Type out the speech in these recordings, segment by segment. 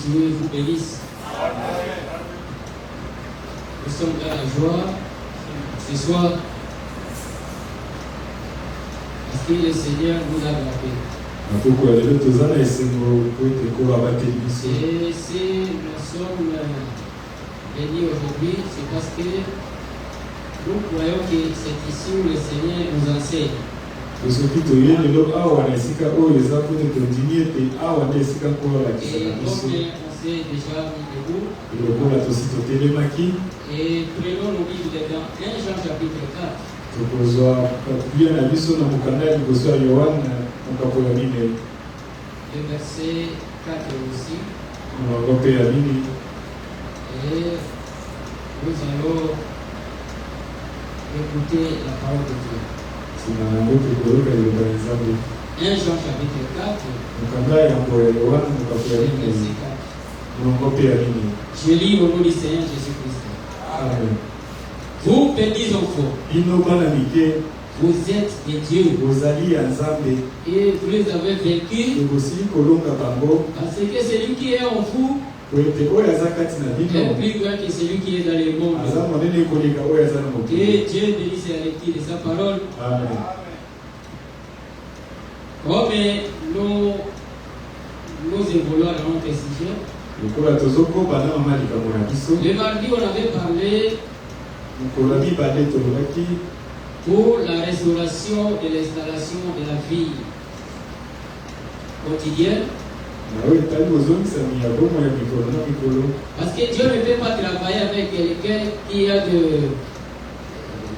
Dieu vous bénisse. Nous sommes dans la joie ce soir parce que le Seigneur nous a gardés. Et si nous sommes bénis aujourd'hui, c'est parce que nous croyons que c'est ici où le Seigneur nous enseigne. Et comme on s'est déjà mis debout, et prenons nos Bibles dans 1 Jean chapitre 4. Le verset 4 aussi. Et nous allons écouter la parole de Dieu. 1 Jean chapitre 4. Je lis au nom du Seigneur Jésus-Christ. Amen. Vous, petits enfants, vous êtes des dieux et vous les avez vaincus parce que celui qui est en vous est plus grand que celui qui est dans le monde. Et Dieu bénisse la lecture de sa parole. Amen. Comme nous évoluons dans notre sujet, le mardi on avait parlé pour la restauration de l'installation de la vie quotidienne. Parce que Dieu ne peut pas travailler avec quelqu'un qui a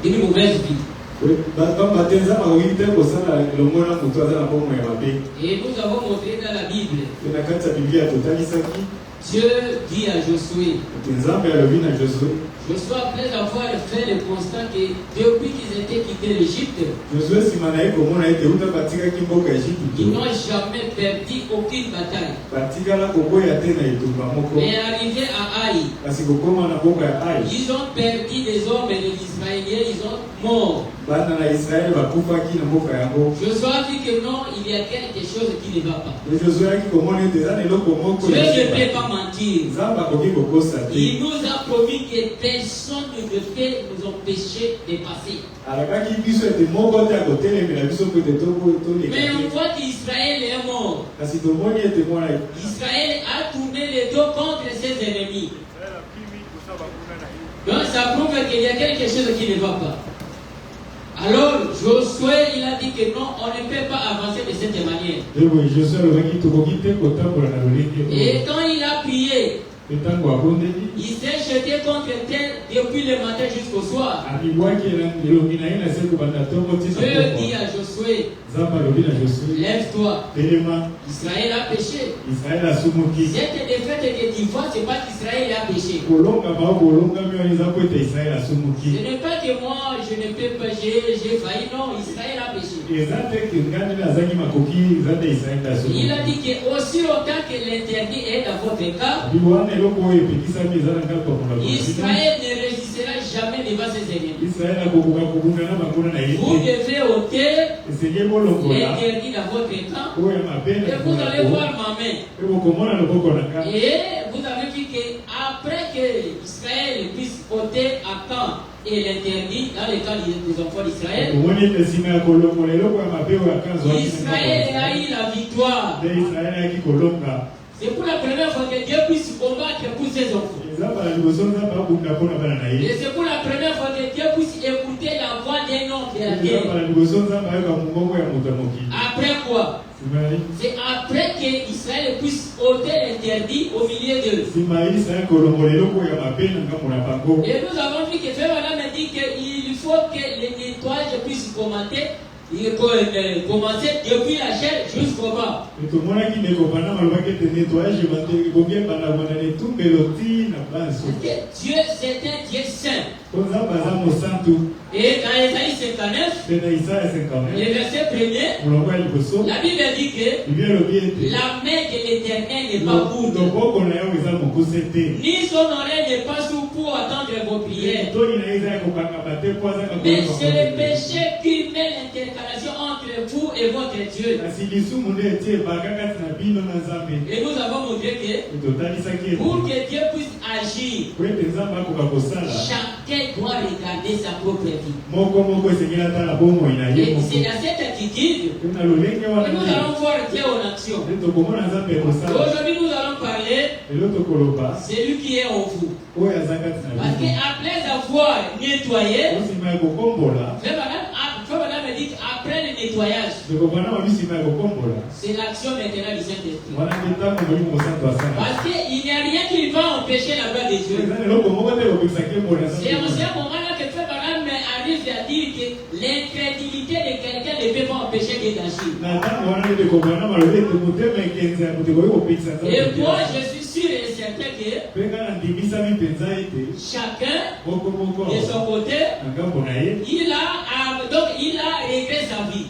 une mauvaise vie. Et nous avons montré dans la Bible, Dieu dit à Josué, Josué, après avoir fait le constat que depuis qu'ils étaient quittés l'Égypte, ils n'ont jamais perdu aucune bataille. Mais arrivé à Haï, ils ont perdu des hommes et les Israéliens, ils ont morts. Josué a dit que non, il y a quelque chose qui ne va pas. Dieu ne peut pas mentir. Il nous a promis que personne ne peut nous empêcher de passer. Mais on voit qu'Israël est mort. Israël a tourné les dos contre ses ennemis. Donc ça prouve qu'il y a quelque chose qui ne va pas. Alors Josué il a dit que non, on ne peut pas avancer de cette manière. Et quand il a prié, il s'est jeté contre terre depuis le matin jusqu'au soir. Dieu dit à Josué, lève-toi. Israël a péché. Cette défaite que tu vois, ce n'est pas qu'Israël a péché. Ce n'est pas que moi, je ne peux pas, j'ai failli. Non, Israël a péché. Il a dit que aussi longtemps que l'interdit est dans votre cas, Israël ne résistera jamais devant ses ennemis. Vous devez ôter l'interdit dans votre camp et vous allez voir ma main. Et vous avez vu qu'après que Israël puisse ôter à camp et l'interdit dans les cas des enfants d'Israël, Israël a eu la victoire. C'est pour la première fois que Dieu puisse combattre pour ses enfants. Et c'est pour la première fois que Dieu puisse écouter la voix d'un homme de la terre. Après quoi? C'est après qu'Israël puisse ôter l'interdit au milieu d'eux. Et nous avons vu que Frère Madame a dit qu'il faut que le nettoyage puisse commencer depuis la chair jusqu'au bas. Dieu c'est un Dieu saint. Et dans Isaïe 59, le verset 1er, la Bible dit que la main de l'Éternel n'est pas courte, ni son oreille n'est pas sourde pour attendre vos prières. Mais c'est le péché qui met l'intercalation entre entre vous et votre Dieu. Et nous avons montré que pour que Dieu puisse agir, chacun doit regarder sa propre vie. Et c'est dans cette attitude que nous allons voir Dieu en action. Aujourd'hui, nous allons parler c'est lui qui est en vous. Parce qu'après avoir nettoyé, Madame me dit après le nettoyage, c'est l'action maintenant du Saint-Esprit. Parce qu'il n'y a rien qui va empêcher la gloire de Dieu. C'est en ce moment-là que Madame arrive à dire que l'incrédulité de quelqu'un ne peut pas empêcher Dieu d'agir. Et moi, je suis sûr et certain que chacun de son côté, il a réglé sa vie.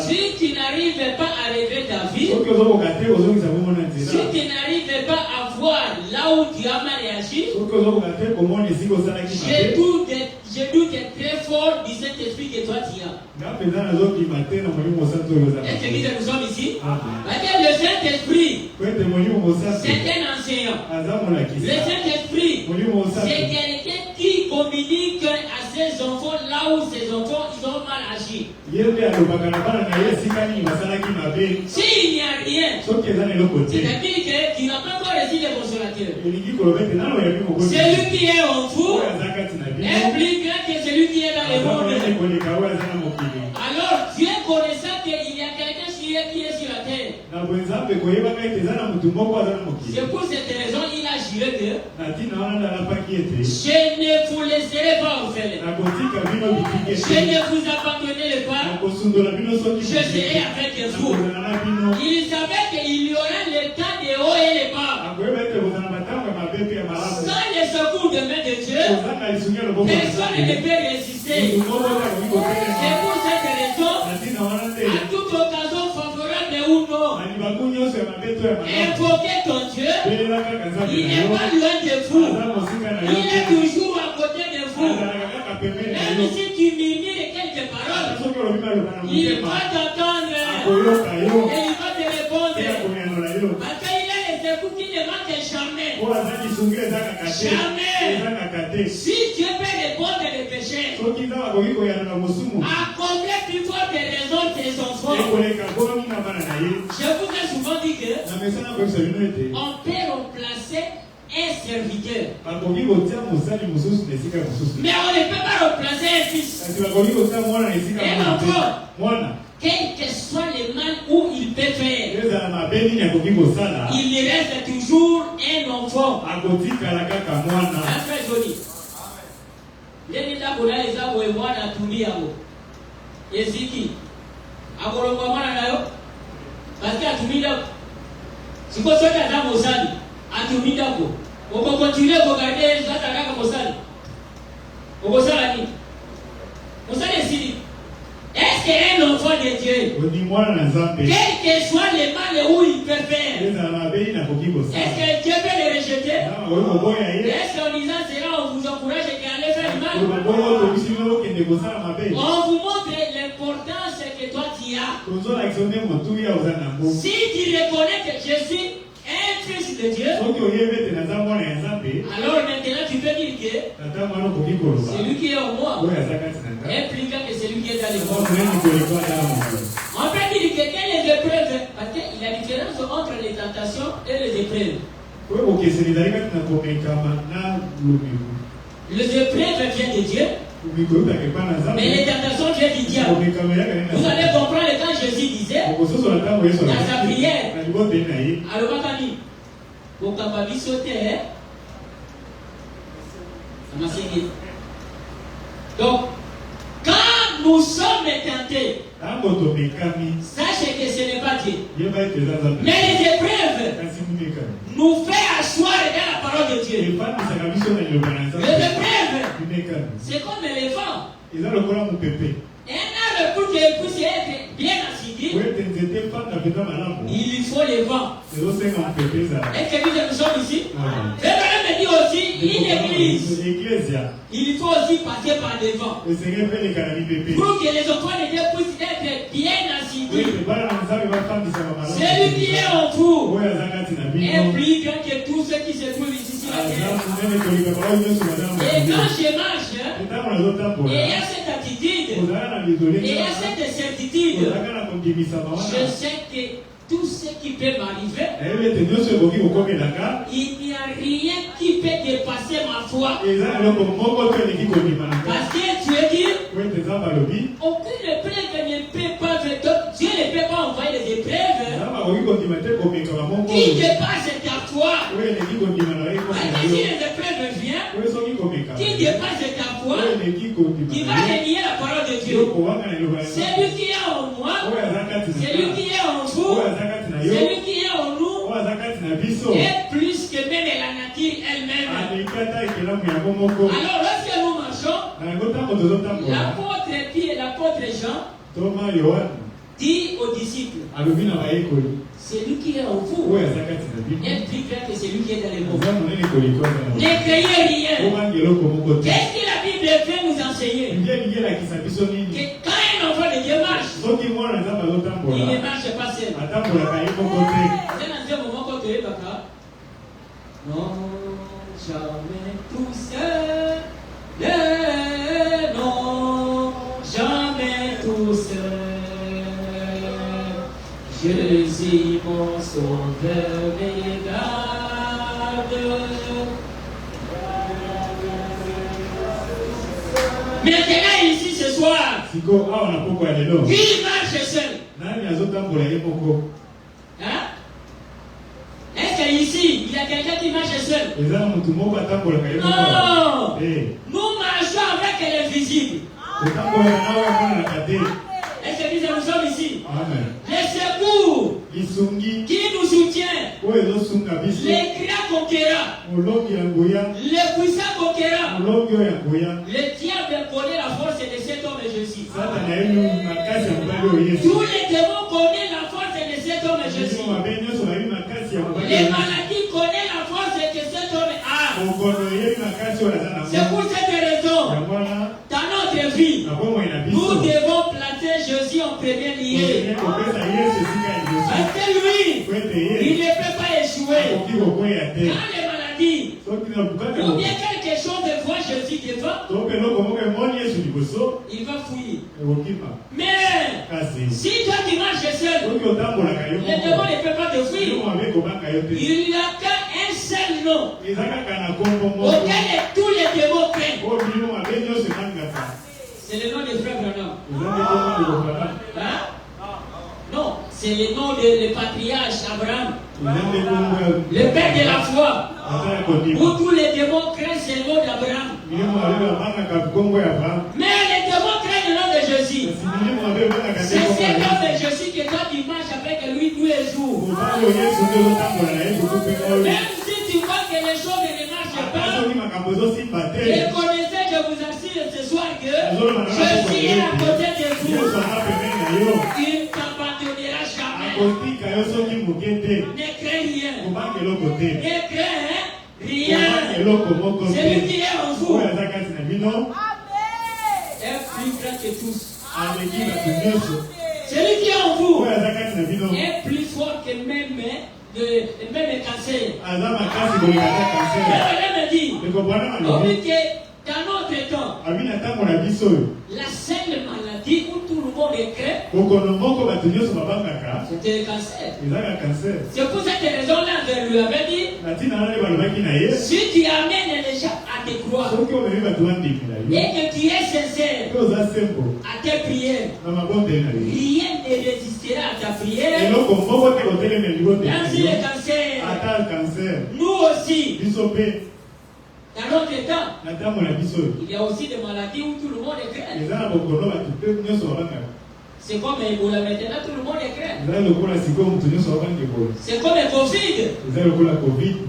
Si tu n'arrives pas à régler ta vie, si tu n'arrives pas à voir là où tu as mal réagi, je doute très fort du Saint-Esprit que toi tu as. Est-ce que nous sommes ici? Parce que le Saint-Esprit, c'est un enseignant. Le Saint-Esprit, c'est quelqu'un qui communique à ses enfants là où ses enfants ils ont mal agi. S'il n'y a rien, c'est-à-dire que tu n'as pas encore reçu le consolateur. Celui qui est en vous est plus grand que celui qui est dans le monde. Alors, Dieu connaissant qu'il y a quelqu'un qui est sur la terre. C'est pour cette raison il a juré que je ne vous laisserai pas orphelin. Je ne vous abandonnerai pas. Je serai avec vous. Il savait qu'il y aurait le temps de haut et les bas. Sans le secours de main de Dieu, personne ne peut résister. C'est pour cette raison, à toute occasion favorable ou non, invoquez ton Dieu. Il n'est pas loin de vous. Il est toujours à côté de vous. Même si tu murmures quelques paroles, il va t'entendre et il va te répondre. Parce qu'il a les écoutes qui ne manquent jamais. Jamais. Si Dieu peut répondre les péchés, à combien plus forte raison tes enfants? Je vous ai souvent dit que on peut remplacer un serviteur. Mais on ne peut pas remplacer un fils. Un enfant. Quel que soit le mal où il peut faire, il reste toujours un enfant. Très joli. Lenita kuna ezabu emwana tuliago. Eziki. Akolongwa mwana nayo. Parce que atumida. Siko sote ata mosali. Atumida ko. Oko continue ko garder zata kaka mosali. Oko sala ni. Mosali sili. Est-ce qu'un enfant de Dieu, quel que soit le mal où il peut faire, est-ce que Dieu peut le rejeter? Est-ce qu'en disant cela, on vous encourage et allez faire du mal? On vous montre l'importance que toi tu as. Si tu reconnais que je suis un fils de Dieu, alors maintenant tu peux dire que celui qui est en moi est plus grand que celui qui est dans le monde. On peut dire que quelle est l'épreuve? Parce qu'il y a une différence entre les tentations et les épreuves. Les épreuves viennent de Dieu, mais les tentations viennent du diable. Vous allez comprendre quand Jésus disait dans sa prière, alors au Kababi sauter, donc, quand nous sommes tentés, sachez que ce n'est pas Dieu. Mais les épreuves nous fait asseoir dans la parole de Dieu. Les épreuves, c'est comme l'éléphant. Un arbre pour qu'il puisse être bien assidé, il faut les vents. Est-ce que nous sommes ici? Le Bible me dit aussi, église, il faut aussi passer par devant. Pour que les enfants de Dieu puissent être bien assidus. Celui qui est en vous est plus grand que tous ceux qui se trouvent ici sur la terre. Et quand je marche, et il y a cette attitude, et il y a cette certitude, je sais que tout ce qui peut m'arriver, il n'y a rien qui peut dépasser ma foi. Parce que tu es dit, aucune épreuve ne peut pas venir. Dieu ne peut pas envoyer des épreuves qui dépassent ta foi. Et si les épreuves viennent, qui dépassent ta foi, qui va renier la parole de Dieu. Celui qui est en moi, celui qui est en vous, celui qui est en nous, est plus que même la nature elle-même. Alors lorsque nous marchons, l'apôtre Jean dit aux disciples, celui qui est en vous est plus grand que celui qui est dans le monde. Ne craignez rien. Qu'est-ce que la Bible veut nous enseigner? Que quand un enfant de Dieu marche, il ne marche pas seul. C'est dans un moment quand tu es papa. Non, jamais tout seul. Non, jamais tout seul. Jésus, mon sauveur, me garde. Maintenant, ici ce soir, qui marche seul? Hein? Est-ce qu'ici, il y a quelqu'un qui marche seul? Non! Nous marchons avec les visibles. Est-ce que nous sommes ici? Amen. Les secours qui nous soutiennent, les grands conquérants, les puissants conquérants, le diable connaît la force de cet homme Jésus. Tous les démons connaissent la force de cet homme Jésus. Les maladies connaissent la force de cet homme a. C'est pour cette raison, dans notre vie, nous devons placer Jésus en premier lieu. Parce que lui, il ne peut pas échouer. Dans les maladies, ou bien quelque chose de voir Jésus devant, il va fouiller. Mais si toi tu marches seul, le démon ne peut pas te fuir. Il n'y a qu'un seul nom auquel tous les démons craignent. C'est le nom de frère Branham. Hein? Non, c'est le nom de patriarche Abraham. Le père de la foi. Où tous les démons craignent c'est le nom d'Abraham. Mais les démons craignent le nom de Jésus. C'est ce nom de Jésus que toi tu marches avec lui tous les jours. Même si tu vois que les choses ne marchent pas, reconnaissez, je vous assure ce soir que Jésus est à côté de vous. Il ne t'abandonnera jamais. Ne crains rien. Ne crains rien. Celui qui est en vous est plus grand que tous. Celui qui est en vous est plus fort que même le cancer. Elle me dit, dans notre temps, la seule maladie où tout le monde est craint, c'était le cancer. C'est pour cette raison-là que lui avait dit, si tu amènes les gens à te croire et que tu es sincère à tes prières, rien ne résistera à ta prière. Ainsi le cancer, nous aussi, dans notre temps, il y a aussi des maladies où tout le monde est craint. C'est comme Ebola maintenant, tout le monde est craint. C'est comme le Covid.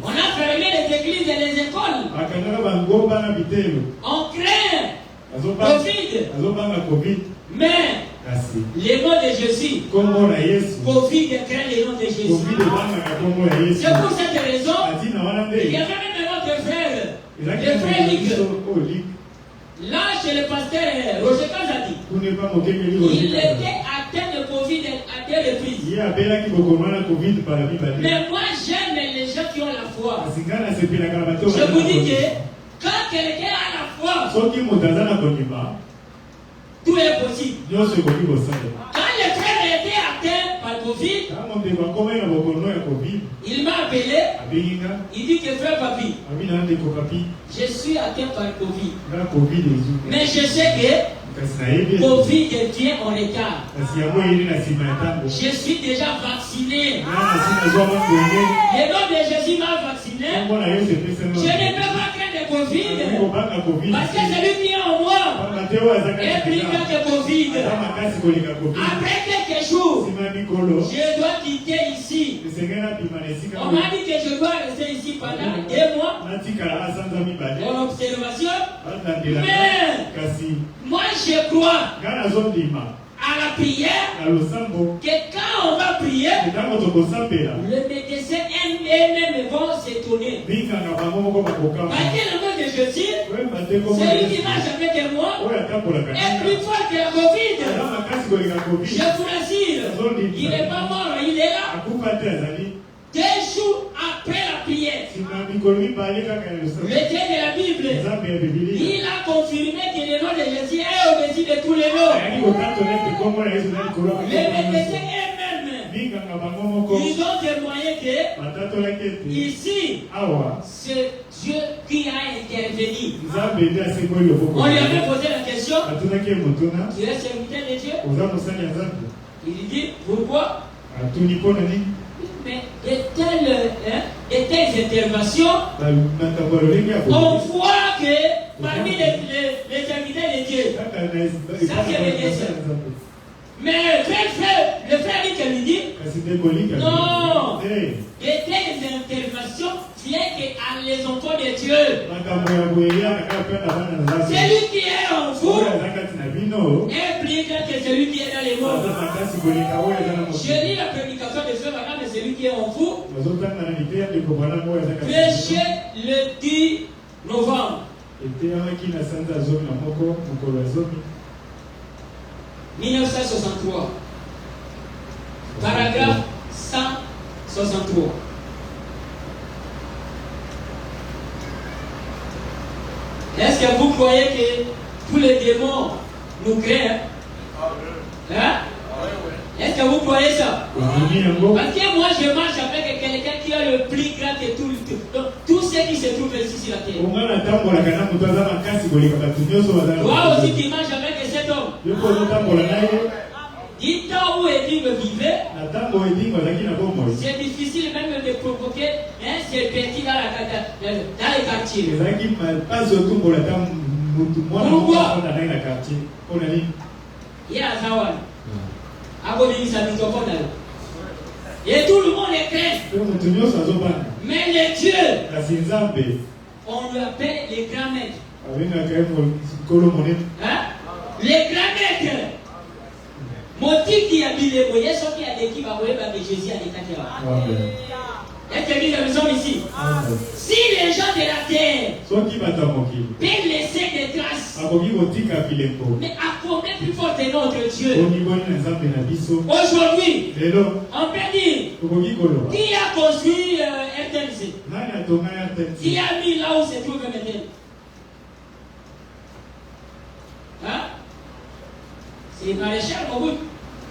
On a fermé les églises et les écoles. On craint Covid. Mais le nom de Jésus, Covid craint le nom de Jésus. C'est pour cette raison, il y avait même notre frère Le frère Lick, là chez le pasteur Roger Kazadi, il était atteint de Covid à 2 reprises. Mais moi j'aime les gens qui ont la foi. Je vous dis que quand quelqu'un a la foi, tout est possible. Quand le frère était atteint par Covid, il m'a appelé. Il dit que frère Papi, je suis atteint par Covid. Mais je sais que Covid vient en retard. Je suis déjà vacciné. Le nom de Jésus m'a vacciné. Je ne peux pas craindre de Covid. Parce que celui qui est en moi est plus grand que Covid. Après quelques jours, je dois quitter ici. On m'a dit que je dois rester ici pendant 2 mois en observation. Mais moi je crois à la prière que quand on va prier, le médecin eux-mêmes vont s'étonner. Parce que le nom de Jésus, celui qui marche avec moi est plus fort que la Covid. Je vous rassure, il n'est pas mort, il est là. 2 jours après la prière, le Dieu de la Bible, il a confirmé que le nom de Jésus est au-dessus de tous les noms. Les médecins eux-mêmes, ils ont témoigné que ici, c'est Dieu qui a intervenu. On lui avait posé la question, tu es serviteur de Dieu? Il dit, pourquoi? Mais de telles interventions, on voit que parmi les serviteurs de Dieu, ça c'est le dessin. Mais le frère lui dit, non, de telles interventions viennent qu'à les enfants de Dieu. Celui qui est en vous est plus grand que celui qui est dans les mondes. Je lis la prédication de Frère Branham de celui qui est en vous. Prêché le 10 novembre 1963. Paragraphe 163. Est-ce que vous croyez que tous les démons nous créent? Hein? Est-ce que vous croyez ça? Parce que moi je marche avec quelqu'un qui a le plus grand que tous ceux qui se trouvent ici sur la terre. Toi aussi tu marches avec cet homme. Dis-toi où Édine vivait. C'est difficile même de provoquer un serpentis dans les quartiers. Pourquoi? Il y a Zawan. Et tout le monde est craint. Mais les dieux, on lui appelle les grands maîtres. Hein? Les grands maîtres. Motiki a dit les moyens sont qui a dit qui va voir Jésus à l'état. Est-ce que nous sommes ici? Si les gens de la terre peuvent laisser des traces, mais à combien plus fort est notre Dieu? Aujourd'hui, on peut dire qui a construit RTNC? Qui a mis là où se trouve maintenant? Hein? C'est Maréchal Mobutu.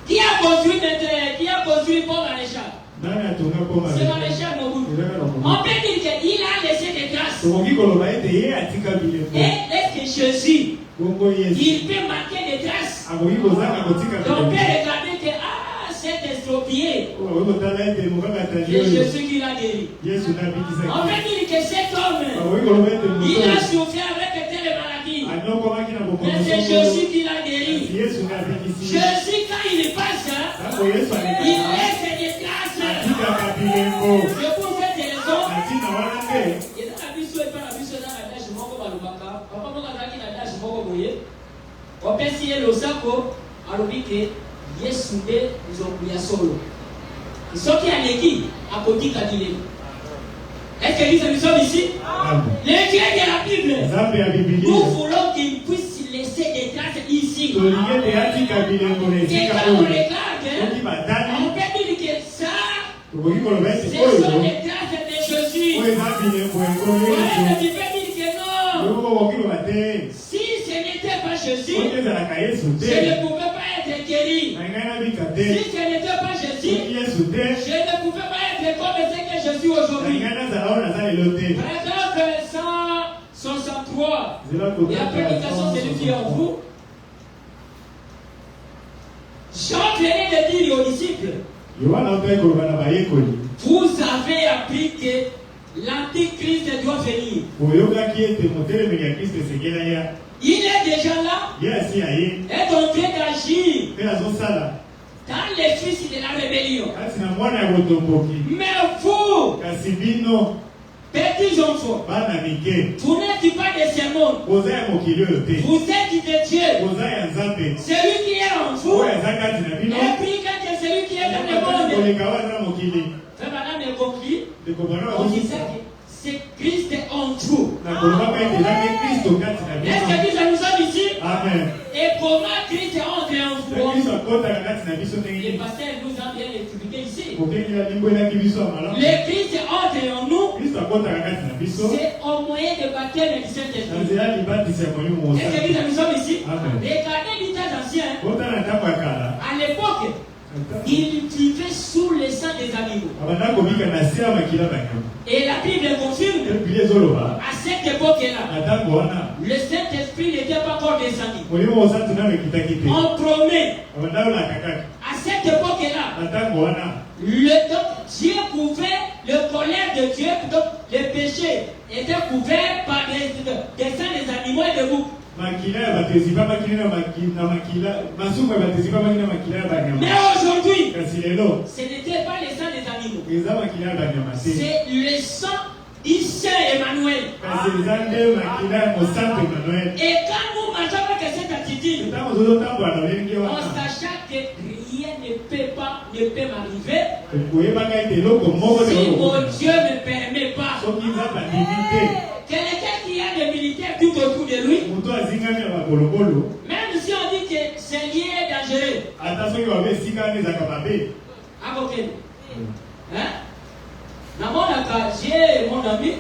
Qui a construit Pont Maréchal? C'est Maréchal Mobutu. On peut dire qu'il a laissé des traces. Et est-ce que Jésus, il peut marquer des traces? Donc on peut regarder que c'est estropié. C'est Jésus qui l'a guéri. On peut dire que cet homme, il a souffert avec telle maladie. Mais c'est Jésus qui l'a guéri. Jésus, quand il passe, il laisse des traces. C'est pour cette raison. Est-ce que nous sommes ici? Les dieux de la Bible, nous voulons qu'ils puissent laisser des traces ici. Et quand on regarde, on peut dire que ça, ce sont des traces de Jésus. Ouais, tu peux dire que non. Si ce n'était pas Jésus, je ne pouvais pas être guéri. Si ce n'était pas Jésus, je ne pouvais pas être comme ce que je suis aujourd'hui. Paragraphe 163. Et la prédication, c'est lui qui est en vous. Jean venait de dire aux disciples, vous avez appris que l'Antichrist doit venir. Il est déjà là. Est en train d'agir dans les fils de la rébellion. Mais vous, petits enfants, vous n'êtes pas de ce monde. Vous êtes de Dieu. Celui qui est en vous est plus grand que celui qui est dans le monde. Frère Madame est compris. On disait que c'est Christ en vous. Est-ce que nous sommes ici? Amen. Et comment Christ entre en vous? Les pasteurs nous ont bien expliqué ici. Le Christ entre en nous. C'est au moyen de baptême du Saint-Esprit. Est-ce que nous sommes ici? Regardez l'État ancien. À l'époque, il vivait sous le sang des animaux. Et la Bible confirme, à cette époque-là, le Saint-Esprit n'était pas encore descendu. On promet, à cette époque-là, Dieu couvrait le colère de Dieu, donc le péché était couvert par des sangs des animaux et de boucs. Mais aujourd'hui, ce n'était pas le sang des animaux. C'est le sang du Saint Emmanuel. Et quand nous marchons avec cette attitude, en sachant que rien ne peut m'arriver, si mon Dieu ne me permet pas, quelqu'un qui a des militaires tout autour de lui, même si on dit que c'est lié dangereux, à côté. J'ai mon ami,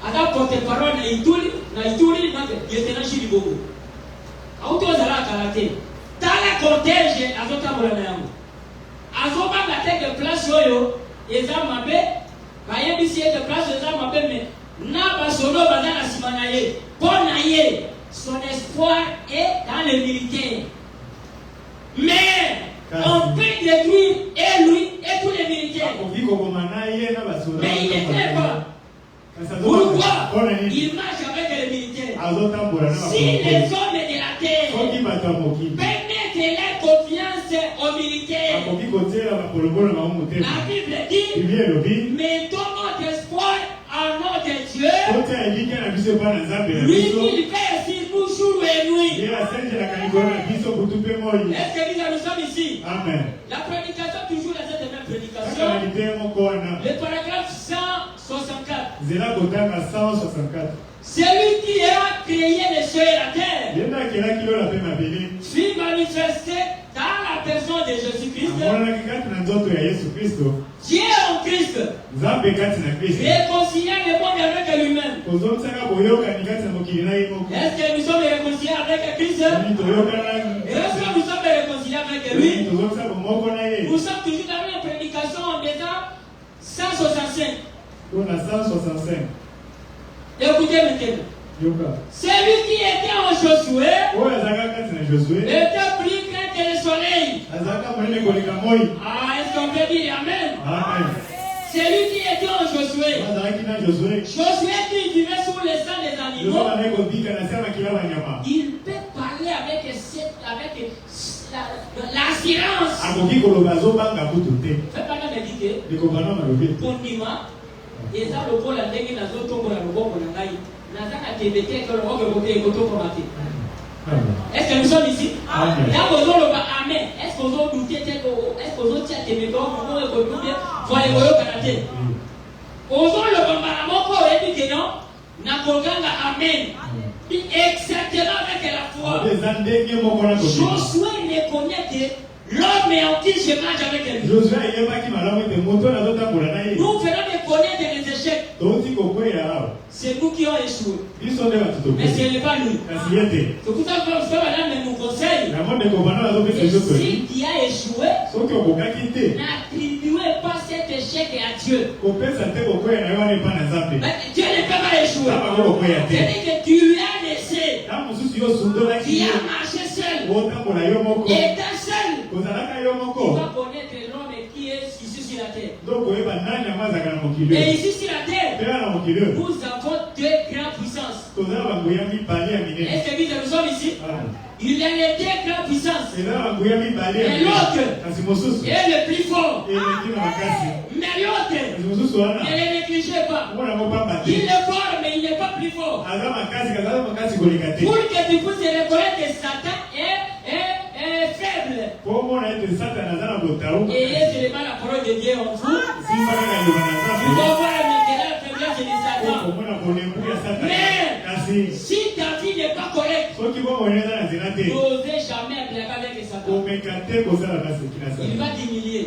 ada porte-parole na Ituri, il était dans Chilibogo. Autozala karate. Tala cortège azotambola na yango. Azobanga teke place oyo eza mabe, bayebisi ete place eza mabe mais na basodo baza na sima na ye. Pona ye, son espoir est dans le militaire. Mais on peut détruire et lui et tous les militaires. Mais il n'était pas. Pourquoi il marche avec les militaires? Si les hommes de la terre permettent leur confiance aux militaires, la Bible dit, mettons notre espoir en notre Dieu, lui qui fait sur nous jour et nuit. Est-ce que nous sommes ici? Amen. La prédication, toujours la cette même prédication. Le paragraphe 164. Celui qui a créé les cieux et la terre fut manifesté dans la personne de Jésus-Christ. Dieu en Christ réconcilié le monde avec lui-même. Est-ce que nous sommes réconciliés avec Christ? Est-ce que nous sommes réconciliés avec lui? Nous sommes toujours dans la prédication en disant 165. Écoutez maintenant. Celui qui était en Josué était plus grand que le soleil. Est-ce qu'on peut dire Amen? Amen. Celui qui était en Josué qui vivait sous le sang des animaux, il peut parler avec l'assurance. Faites pas méditer. Pour Nima, et ça le vol a dégagé dans l'autre pour la robot. Est-ce que nous sommes ici? Amen. Est-ce que vous avez douté? Est-ce que vous avez douté? Amen. Exactement avec la foi. Josué reconnaît que l'homme est en qui je marche avec lui. Nous venons de connaître les échecs. C'est nous qui avons échoué. Mais ce n'est pas lui. C'est pour ça que le frère Madame nous conseille. Et si tu as échoué, n'attribuez pas cet échec à Dieu. Mais Dieu ne peut pas échouer. C'est-à-dire que tu as laissé. Tu as marché seul. Et t'as seul. Tu vas connaître l'homme qui est ici sur la terre. Et ici sur la terre, nous avons deux grandes puissances. Est-ce que nous sommes ici? Il y a les deux grandes puissances. Et l'autre est le plus fort. Mais l'autre, ne le négligez pas. Il est fort, mais il n'est pas plus fort. Pour que tu puisses reconnaître que Satan est faible. Et c'est la parole de Dieu en vous. Tu vas voir maintenant la faiblesse de Satan. Mais si ta vie n'est pas correcte, n'osez jamais appeler avec Satan. Il va t'humilier.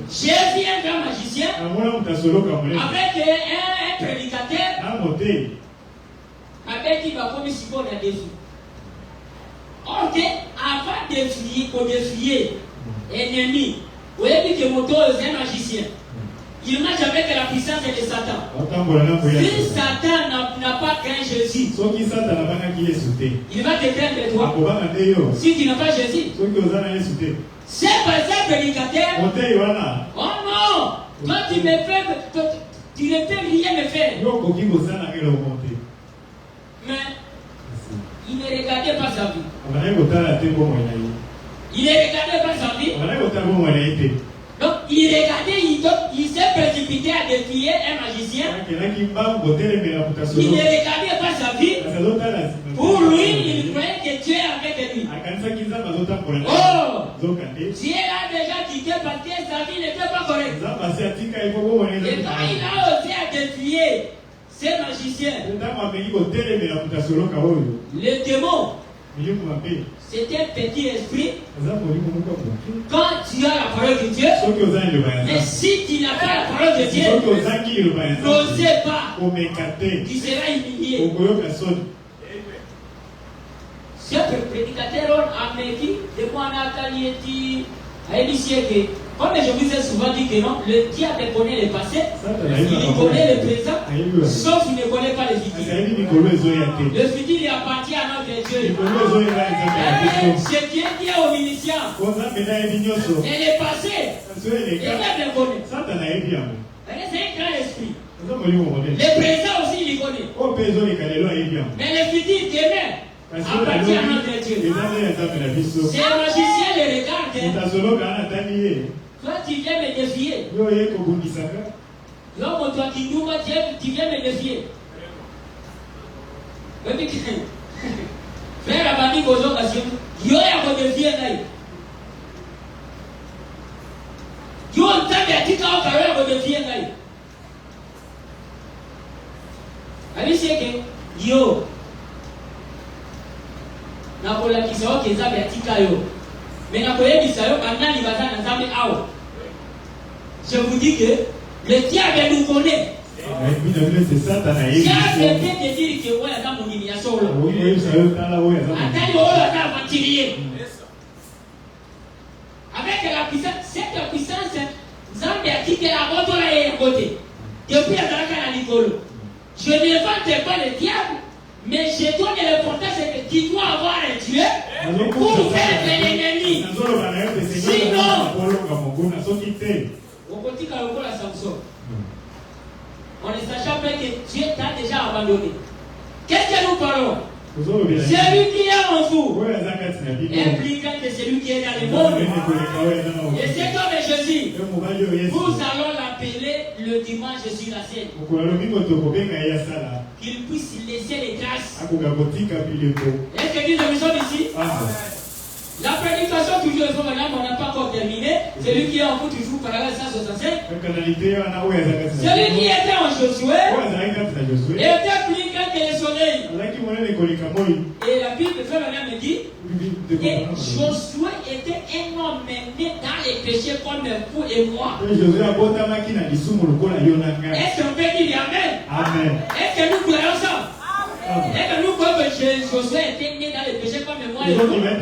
J'ai vu un grand magicien avec un prédicateur avec qui va commettre ce qu'on a défi. Ok, avant de défier l'ennemi, vous avez dit que Moto est un magicien. Il marche avec la puissance de Satan. Si Satan n'a pas craint Jésus, il va te craindre toi. Si tu n'as pas Jésus, c'est par ça prédicateur. Oh non! Toi tu me fais, tu ne peux rien me faire. Mais il ne regardait pas sa vie. Il ne regardait pas sa vie. Donc il regardait, il s'est précipité à défier un magicien. Il ne regardait pas sa vie. Pour lui, il croyait que Dieu est avec lui. Oh! Dieu l'a déjà quitté parce que sa vie n'était pas correcte. Et quand il a osé à défier ces magiciens, le démon, c'est un petit esprit. Quand tu as la parole de Dieu, mais si tu n'as pas la parole de Dieu, n'osez pas, tu seras humilié. Ce prédicateur a médit, de quoi on a dit, comme je vous ai souvent dit que non, le diable connaît le passé, il connaît le présent, sauf qu'il ne connaît pas le futur. Le futur il appartient à notre Dieu. C'est Dieu qui est omniscient. Et le passé, il est connu. C'est un grand esprit. Le présent aussi il connaît. Mais le futur demain appartient à notre Dieu. C'est un magicien le regarde. Toi, tu viens me défier. L'homme, toi qui nous tu viens me défier. Frère Abadi Bozo Kassim, yo ya ko défier ngai. Yo ntabe atika o karo ya ko défier ngai. Ali seke yo. Na kola kisao ke nzabe atika yo. Mais je vous dis que le diable nous connaît. C'est ça, tu de dire que ouais, dans mon humiliation. Avec la puissance, cette puissance, Zambé a quitté la route à côté. Depuis la Daraka Nicolo. Je ne vante pas le diable. Mais je donne l'importance que tu dois avoir un Dieu pour faire de l'ennemi. Sinon, on continue à le la Samson. On ne sachant pas que Dieu t'a déjà abandonné. Qu'est-ce que nous parlons? Celui qui est en vous est plus grand que celui qui est dans le monde. Et c'est comme Jésus. Nous allons l'appeler le dimanche sur la scène. Qu'il puisse laisser les traces. Est-ce que nous sommes ici? La prédication, toujours, on n'a pas encore terminé. Celui qui est en vous, toujours, paragraphe 165. Celui qui était en Josué était Et la Bible me dit, et Josué était un homme né dans les péchés comme vous et moi. Est-ce qu'on peut dire Amen? Amen. Est-ce que nous croyons ça? Est-ce que nous croyons que Josué était né dans les péchés comme moi et vous? Mais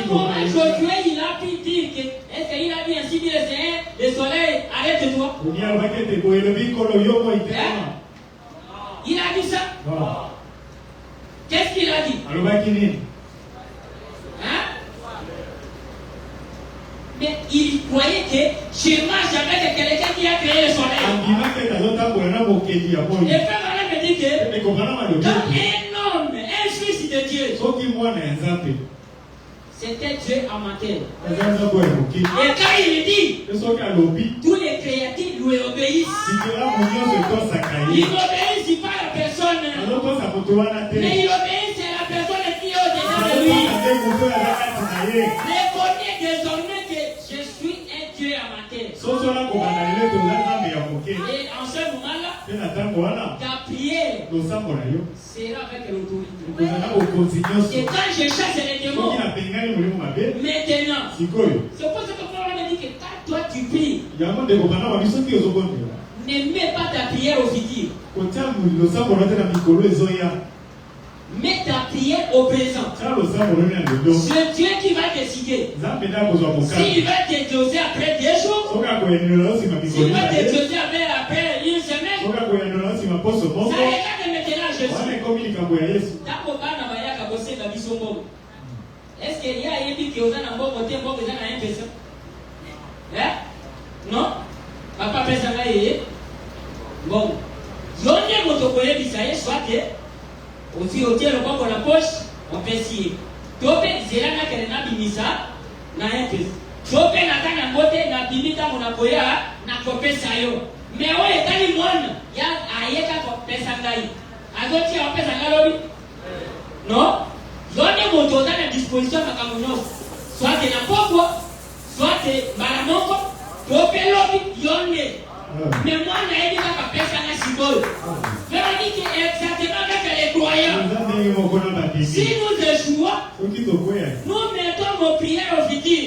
comment Josué il a pu dire que, est-ce qu'il a dit ainsi, dit le Seigneur, le soleil, arrête-toi? Il a dit ça? Qu'est-ce qu'il a dit? Hein? Mais il croyait que je marche avec quelqu'un qui a créé le soleil. Et frère Marie me dit que quand un homme, un fils de Dieu, c'était Dieu amateur. Et quand il dit, tous les créatures lui obéissent. Il n'obéissent pas à la personne, mais il obéissent à la personne qui est au-dedans de lui. Reconnaissez désormais que je suis un Dieu amateur. Et en ce moment-là, ta prière sera avec l'autorité. Et quand je chasse les démons, maintenant, c'est pour ça que Paul me dit que quand toi tu pries, ne mets pas ta prière au futur. Mets ta prière au présent. C'est Dieu qui va décider. S'il va te doser après 2 jours, s'il va te doser après 1 semaine, ça regarde maintenant Jésus. Est-ce qu'il y a un qui est un bon côté, un bon côté, un personne? Non? Papa peut s'en aller. Bon. J'en ai mon coller bisaïe, soit que aussi au tir le corps pour la poche, on peut scier. Topé, c'est là que n'a bimisa, n'a un peu. Topé n'a pas un côté, n'a bimita mon apoya, n'a copé sayo. Mais où est le monde? Il y a aïeka copé sangaï. A d'autres qui ont fait sangaï. Non? J'en ai mon total à disposition à Cameroun. Soit de la popo, soit de Maramoko, topé lobby, y'en est. Mais moi, on a dit que personne n'a sigolé. Véronique est exactement avec les croyants. Si nous échouons, nous mettons nos prières au futur.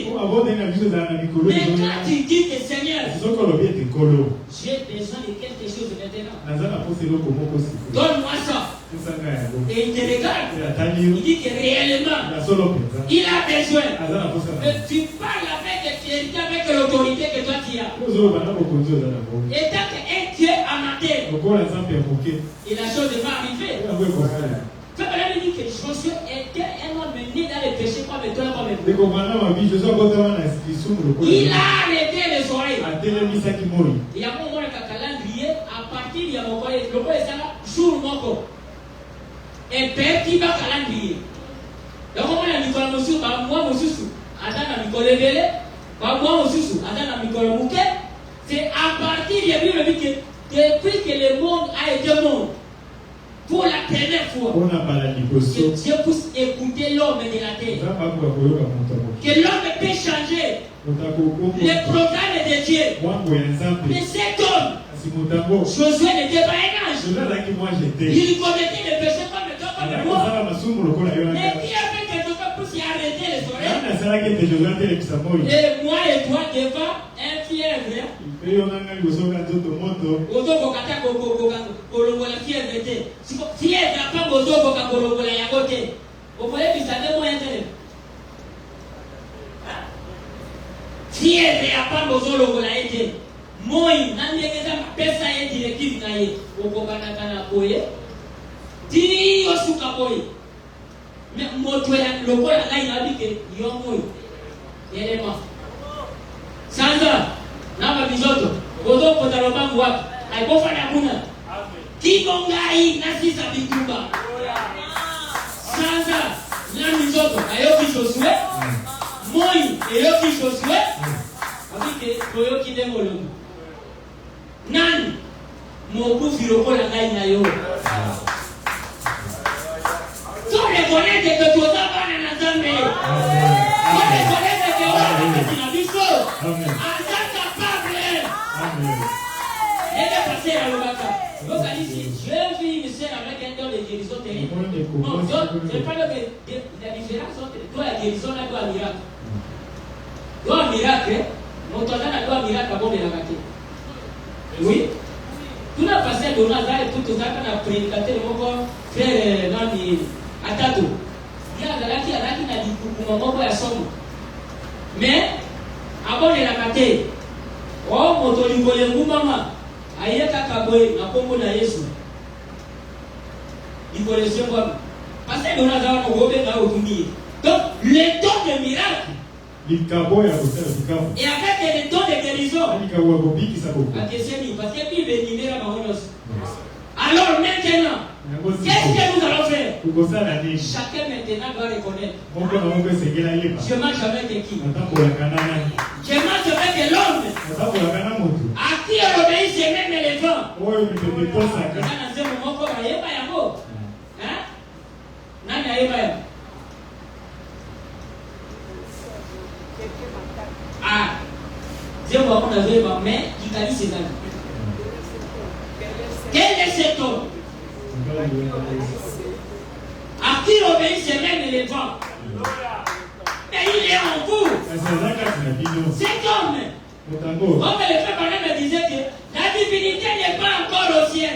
Mais quand tu dis que Seigneur, j'ai besoin de quelque chose maintenant, donne-moi ça. Et il te regarde. Il dit que réellement, il a besoin. Mais tu parles avec l'autorité que toi tu as. Et tant qu'un Dieu amateur, et la chose va arriver. Quand on dit que Josué était un homme né dans les péchés comme toi, comme il a arrêté les oreilles. Il y a un moment de calendrier, à partir de mon collègue, le collègue est jour moko. Et père qui va calendrier. Donc, on a mis comme monsieur, moi, monsieur, attends, mi kolebele, moi aussi, attends, mi kolomuke. C'est à partir de la Bible que depuis que le monde a été monde, pour la première fois, que Dieu puisse écouter l'homme de la terre. Que l'homme peut changer le programme de Dieu. Mais cet homme, Josué n'était pas un ange. Il commettait des péchés comme toi, comme moi. Mais qui a fait que Josué puisse y arrêter les oreilles? Et moi et toi, devant un fièvre. Fièvre n'a pas besoin de kolongola ya côté. Vous voulez que ça ne moyen de fièvre n'a pas besoin de kolongola été. Moi, n'andégeza pesa ya directive na ye. Okobana kana boye. Tini yosuka boye. Mais moto ya lokola là il a dit que yo moyo. Élément. Sandra, namba bizoto. Gozo potaloma ngwa. Aikofanya kuna. Kigongai na sisa bituba. Sandra, na bizoto. Ayoki Josué. Moi, ayoki Josué. Abike koyoki demolo. Nani? Mobu filokola ngai na yo. Tu reconnais que tu as pas na Nzambe. Tu reconnais que tu as na biso. Asa capable. Amen. Et de passer à l'obaka. Donc, ici, je vis une scène avec un don de de guérison terrible. Non, c'est pas la différence entre toi la guérison et toi le miracle. Toi le miracle, mon toit là toi le miracle avant de la rater. Oui. Tout n'a passé de Nazareth et tout ça qu'on a prédicateur mon frère Nani Atato. Il y a là qui n'a dit pour mon ya somme. Mais avant de la rater, oh motolingo yengu mama ayeka kaboy na kombo na Yesu. Il connaissait moi. Parce que nous avons un donc, le don de miracle. Et avec le don de guérison. Parce que Bible est libérée. Alors maintenant, qu'est-ce que nous allons faire? Chacun maintenant doit reconnaître. Je marche avec qui? Je marche avec l'homme. À qui on obéit même les vents. Ah, je vois qu'on avait ma mère qui t'a dit ses amis. Quel est cet homme? À qui obéissent même les vents? Mais il est en vous. Cet homme. Comme le frère Barnabé me disait que la divinité n'est pas encore au ciel.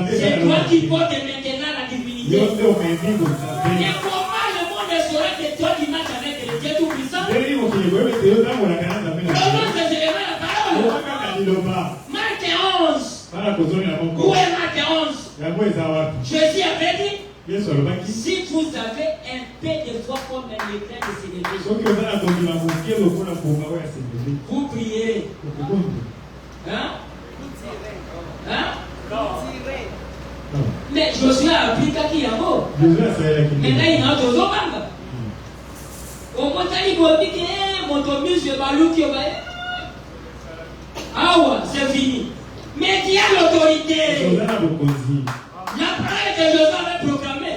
C'est toi qui portes maintenant la divinité. Et comment le monde saura que toi qui marches avec le Dieu Tout-Puissant? Comment c'est seulement la parole? Marc 11. Où est Marc 11? Jésus avait dit, si vous avez un peu de foi comme un éclair de s'élever, vous priez. Hein? Mais Josué a appris qu'il y a mot. Maintenant il y a d'autres hommes. Au moment où il dit que mon autobus est balou qui va. Ah ouais, c'est fini. Mais qui a l'autorité? La parole que Josué avait proclamée.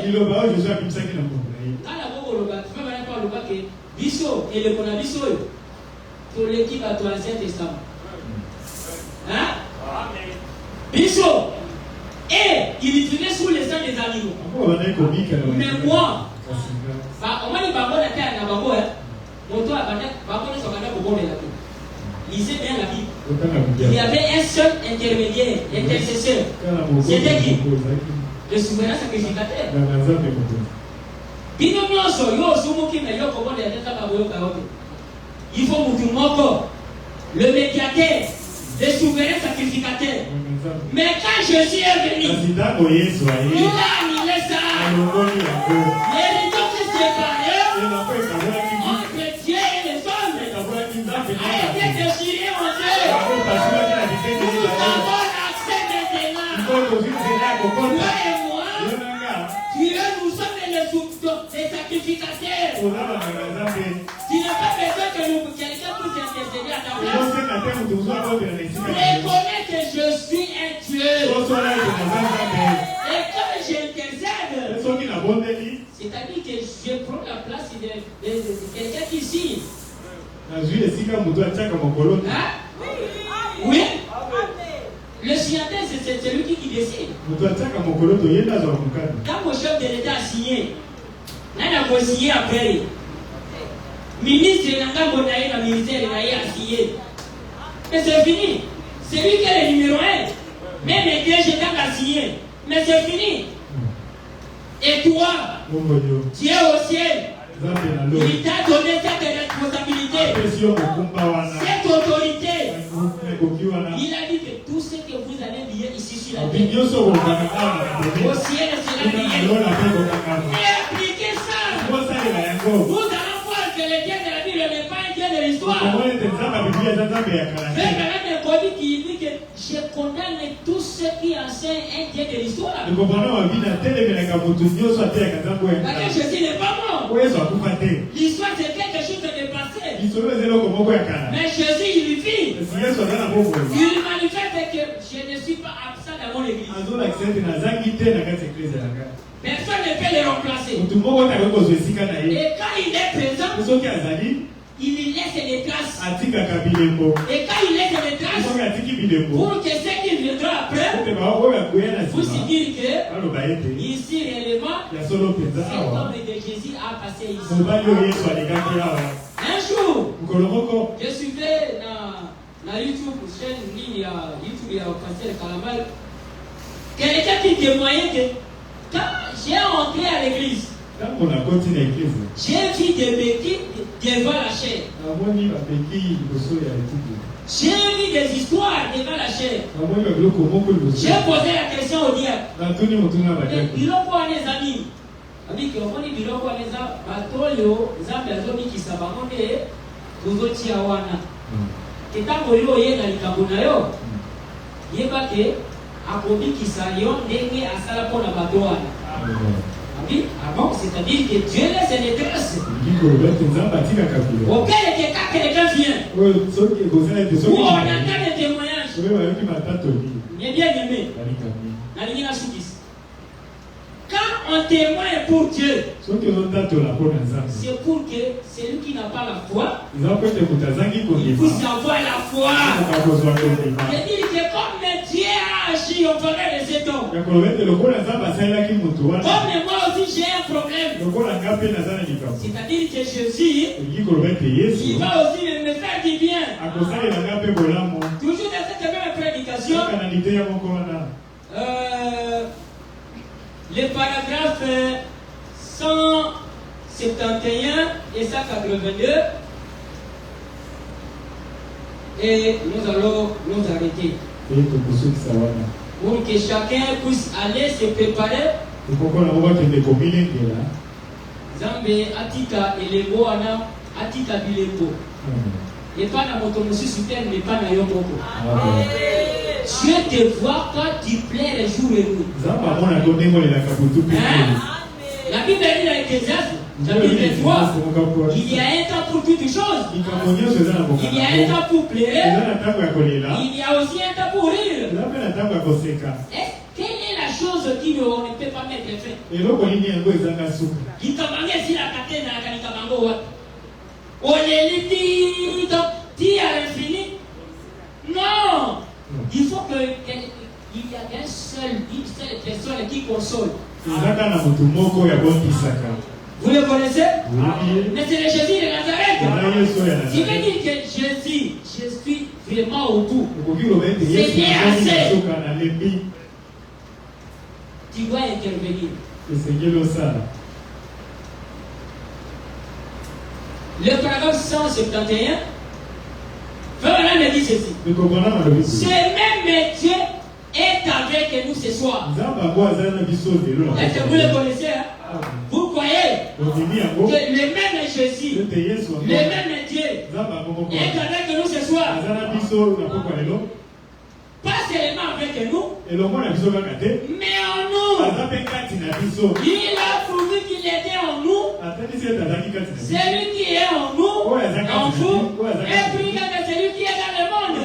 Quand la voix tu peux même pas le bac que Bisso et le Konabisso pour l'équipe à toi l'Ancien Testament. Hein? Bisso. Et il utilisait sous les sangs des animaux. Mais moi, on m'a dit Babo la terre n'a Babo, mon toit Babo ne s'en va pas de la terre. Lisez bien la Bible. Il y avait un seul intermédiaire, intercesseur. C'était qui? Le souverain sacrificateur. Il faut moko, le médiateur, le souverain sacrificateur. Mais quand Jésus est venu, il a annulé ça. Les rideaux qui se séparaient entre Dieu et les hommes a été déchiré en deux. Nous avons accès maintenant. Toi et moi, Dieu, nous sommes les sacrificateurs. Tu n'as pas besoin que quelqu'un puisse intercéder à ta place. Reconnais que je suis un Dieu. Et quand j'intercède, c'est-à-dire que je prends la place de quelqu'un qui signe. Hein? Oui. Le signataire, c'est celui qui décide. Quand mon chef de l'État a signé, on a signé après. Ministre de la ministère a signé. Mais c'est fini. C'est lui qui est le numéro 1. Même les DG a signé. Mais c'est fini. Et toi, tu es au ciel. Il t'a donné cette responsabilité, cette autorité. Il a dit que tout ce que vous allez dire ici sur la terre, au ciel sera lié. Et appliquez ça. Vous allez voir que le Dieu de la Bible n'est pas un Dieu de l'histoire. C'est quand même un qui dit que je condamne tous ceux qui enseignent un Dieu de l'histoire. Parce que Jésus n'est pas mort. L'histoire c'est quelque chose de passé. Mais Jésus il vit. Il manifeste que je ne suis pas absent dans mon église. Personne ne peut le remplacer. Et quand il est présent, il laisse les traces. Et quand il laisse les traces, pour que ce qui viendra après Vous se dire que ici réellement, cet homme de Jésus a passé ici. Un jour, je suivais dans YouTube, chaîne ligne YouTube et Pasteur Calamal, quelqu'un qui témoignait que quand j'ai entré à l'église, j'ai vu des béquilles devant la chair. J'ai vu des histoires devant la chair. J'ai posé la question au diable. Mais biloko wana ezali. Abiki omoni biloko wana eza batolio Nzambe azobikisa bango nde tozotia wana. Ntango yo oyenga likambo na yo, yeba ke akobikisa yo ndenge asala mpona bato wana. Avant, c'est-à-dire que Dieu laisse des traces. Auquel quelqu'un vient. Ou on entend des témoignages. Mais bien aimé. Quand on témoigne pour Dieu, c'est pour que celui qui n'a pas la foi, il puisse avoir la foi. C'est-à-dire que comme Dieu a agi au faveur de cet homme, comme moi aussi j'ai un problème, c'est-à-dire que Jésus, il va aussi me faire du bien. Toujours dans cette même prédication, les paragraphes 171 et 182, et nous allons nous arrêter pour que chacun puisse aller se préparer. Zambe atika elego ana atika bilego. Et pas dans mon mosusu terre, mais pas dans yomoko. Dieu te voit quand tu plais les jours et nuits. La Bible dit dans l'Ecclésiaste, chapitre 3, il y a un temps pour toutes choses. Il y a un temps pour pleurer. Il y a aussi un temps pour rire. Quelle est la chose qui ne peut pas mettre fin? À l'infini? Non! Il faut qu'il y ait une seule personne qui console. Vous le connaissez? Mais c'est le Jésus de Nazareth. Il veut dire que Jésus, je suis vraiment au bout. C'est assez. Tu dois intervenir. Le paragraphe 171, Frère me dit ceci. Ce même Dieu est avec nous ce soir. Est-ce que vous le connaissez? Hein? Vous croyez que le même Jésus, le même Dieu est avec nous ce soir? Pas seulement avec nous, mais en nous. Il a prouvé qu'il était en nous. Celui qui est en nous, en vous, est plus grand que celui qui est dans le monde.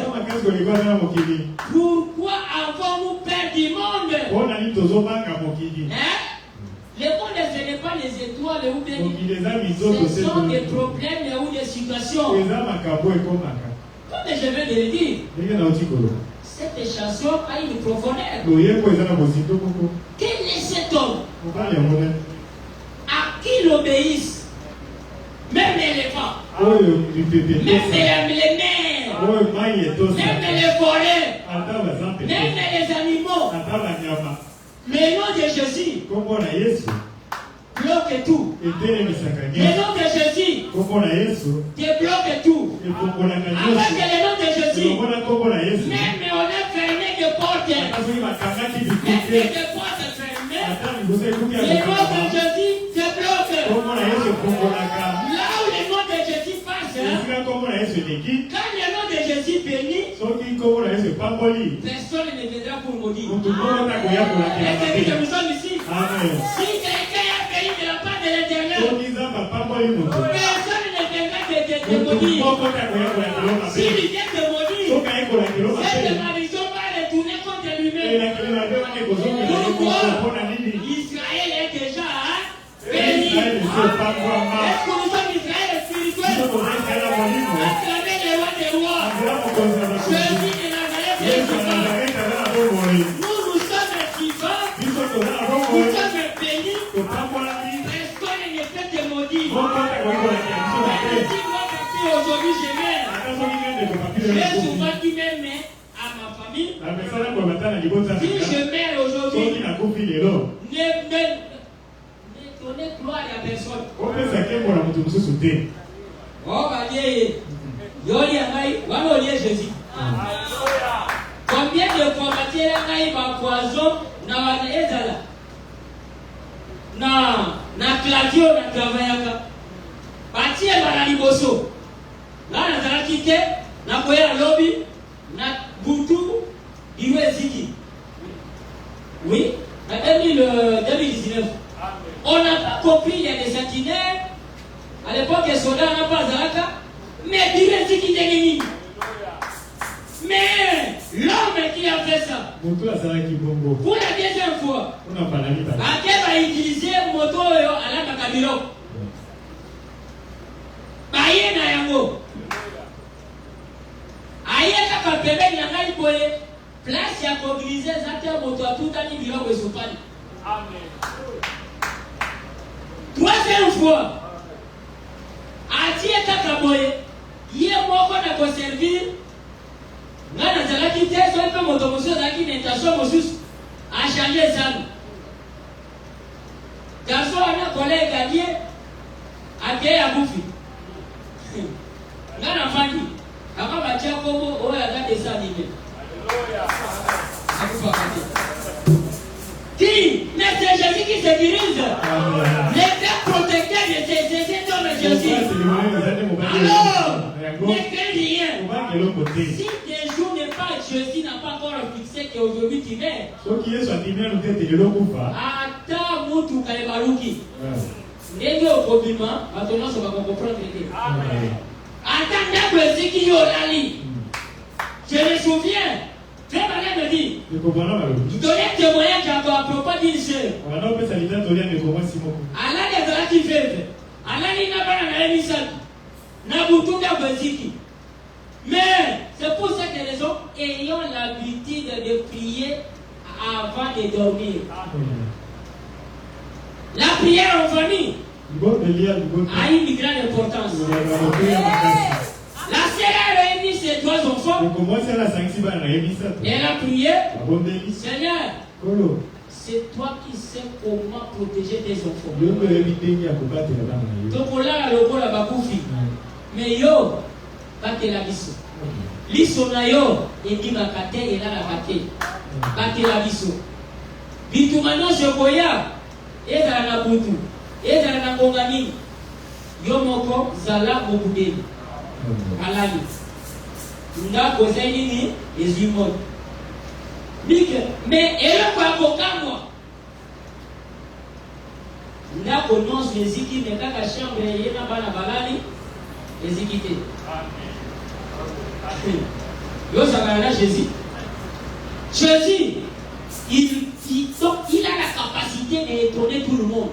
Pourquoi avons-nous peur du monde? Hein? Le monde, ce n'est pas les étoiles ou bien ce sont des problèmes ou des situations. Comme je viens de le dire, cette chanson a une profondeur. Quel est cet homme à qui l'obéissent même les éléphants, même les mers, même les forêts, même les animaux? Le nom de Jésus bloque tout. Le nom de Jésus débloque tout. Avec le nom de Jésus, même on a fermé des portes. Même des portes fermées. Le nom de Jésus débloque. Là où le nom de Jésus passe, quand le nom de Jésus bénit, personne ne viendra pour maudire. Est-ce que nous sommes ici? Si quelqu'un a béni de la part de l'Éternel, personne ne viendra te maudire. S'il vient te maudire, cette malédiction va retourner contre lui-même. Pourquoi? Israël est déjà béni. Est-ce que nous sommes Israël spirituel? À travers les rois des rois, Jésus de Nazareth, nous J'ai souvent dit même à ma famille, si je meurs aujourd'hui, ne donnez gloire à personne. Oh, Jésus. Combien de combatiers ont poison na clavier na travaillaka batie bana liboso là na zala kite na koya lobby na butu iwe ziki. Oui, en 2019. On n'a pas compris, il y a des centenaires. À l'époque, les soldats n'ont pas Zalaka. Mais iwe ziki d'ennemi. Mais l'homme qui a fait ça, pour la deuxième fois, il va utiliser moto à la Kakabiro. Baye na yango. Aye kaka pebe nyanga iboye. Place ya mobiliser zate moto a tout ani biro besopani. Amen. Troisième fois, atie kaka boye. Yé moko na ko servir. Ngana zalaki te so pe moto mosusu zalaki na intention mosusu a changer ça. Garçon ana collègue allié ake ya bufi. Ngana fandi kama bacha komo oya za dessin animé. Alléluia. Qui mais c'est Jésus qui se dirige. L'état protecteur de ces hommes Jésus. Alors, ne crains rien. Si des jours n'est pas Jésus n'a pas encore fixé qu'aujourd'hui tu meurs. Attends mutu kalebaruki. Ndenge okobima batono so ba comprendre que. Attends que ce qui yolali. Je me souviens. Très malin me dit. Il donnait témoignage à propos d'une sœur. Allah les a qui fait. Allah n'a pas la émission. N'a pas de mais c'est pour cette raison, ayons l'habitude de prier avant de dormir. La prière en famille a une grande importance. La sœur a réuni ses trois enfants. Elle a prié. Seigneur, c'est toi qui sais comment protéger tes enfants. Donc là, le la bakoufi. Mais yo, bate la biso. Liso na yo, edi bakate, et là la bate. Bate la biso. Bitu maintenant je koya, et dans la butu, et dans la kongani. Yo moko, zala mokudeni. Alali. Nga kozeni ni, ezimot. Mais elle va beaucoup moi. Nga connaisse les équipes, mais quand la chambre est là, bana balali, les équipes. Yo sabana Jésus. Jésus, il a la capacité d'étonner tout le monde.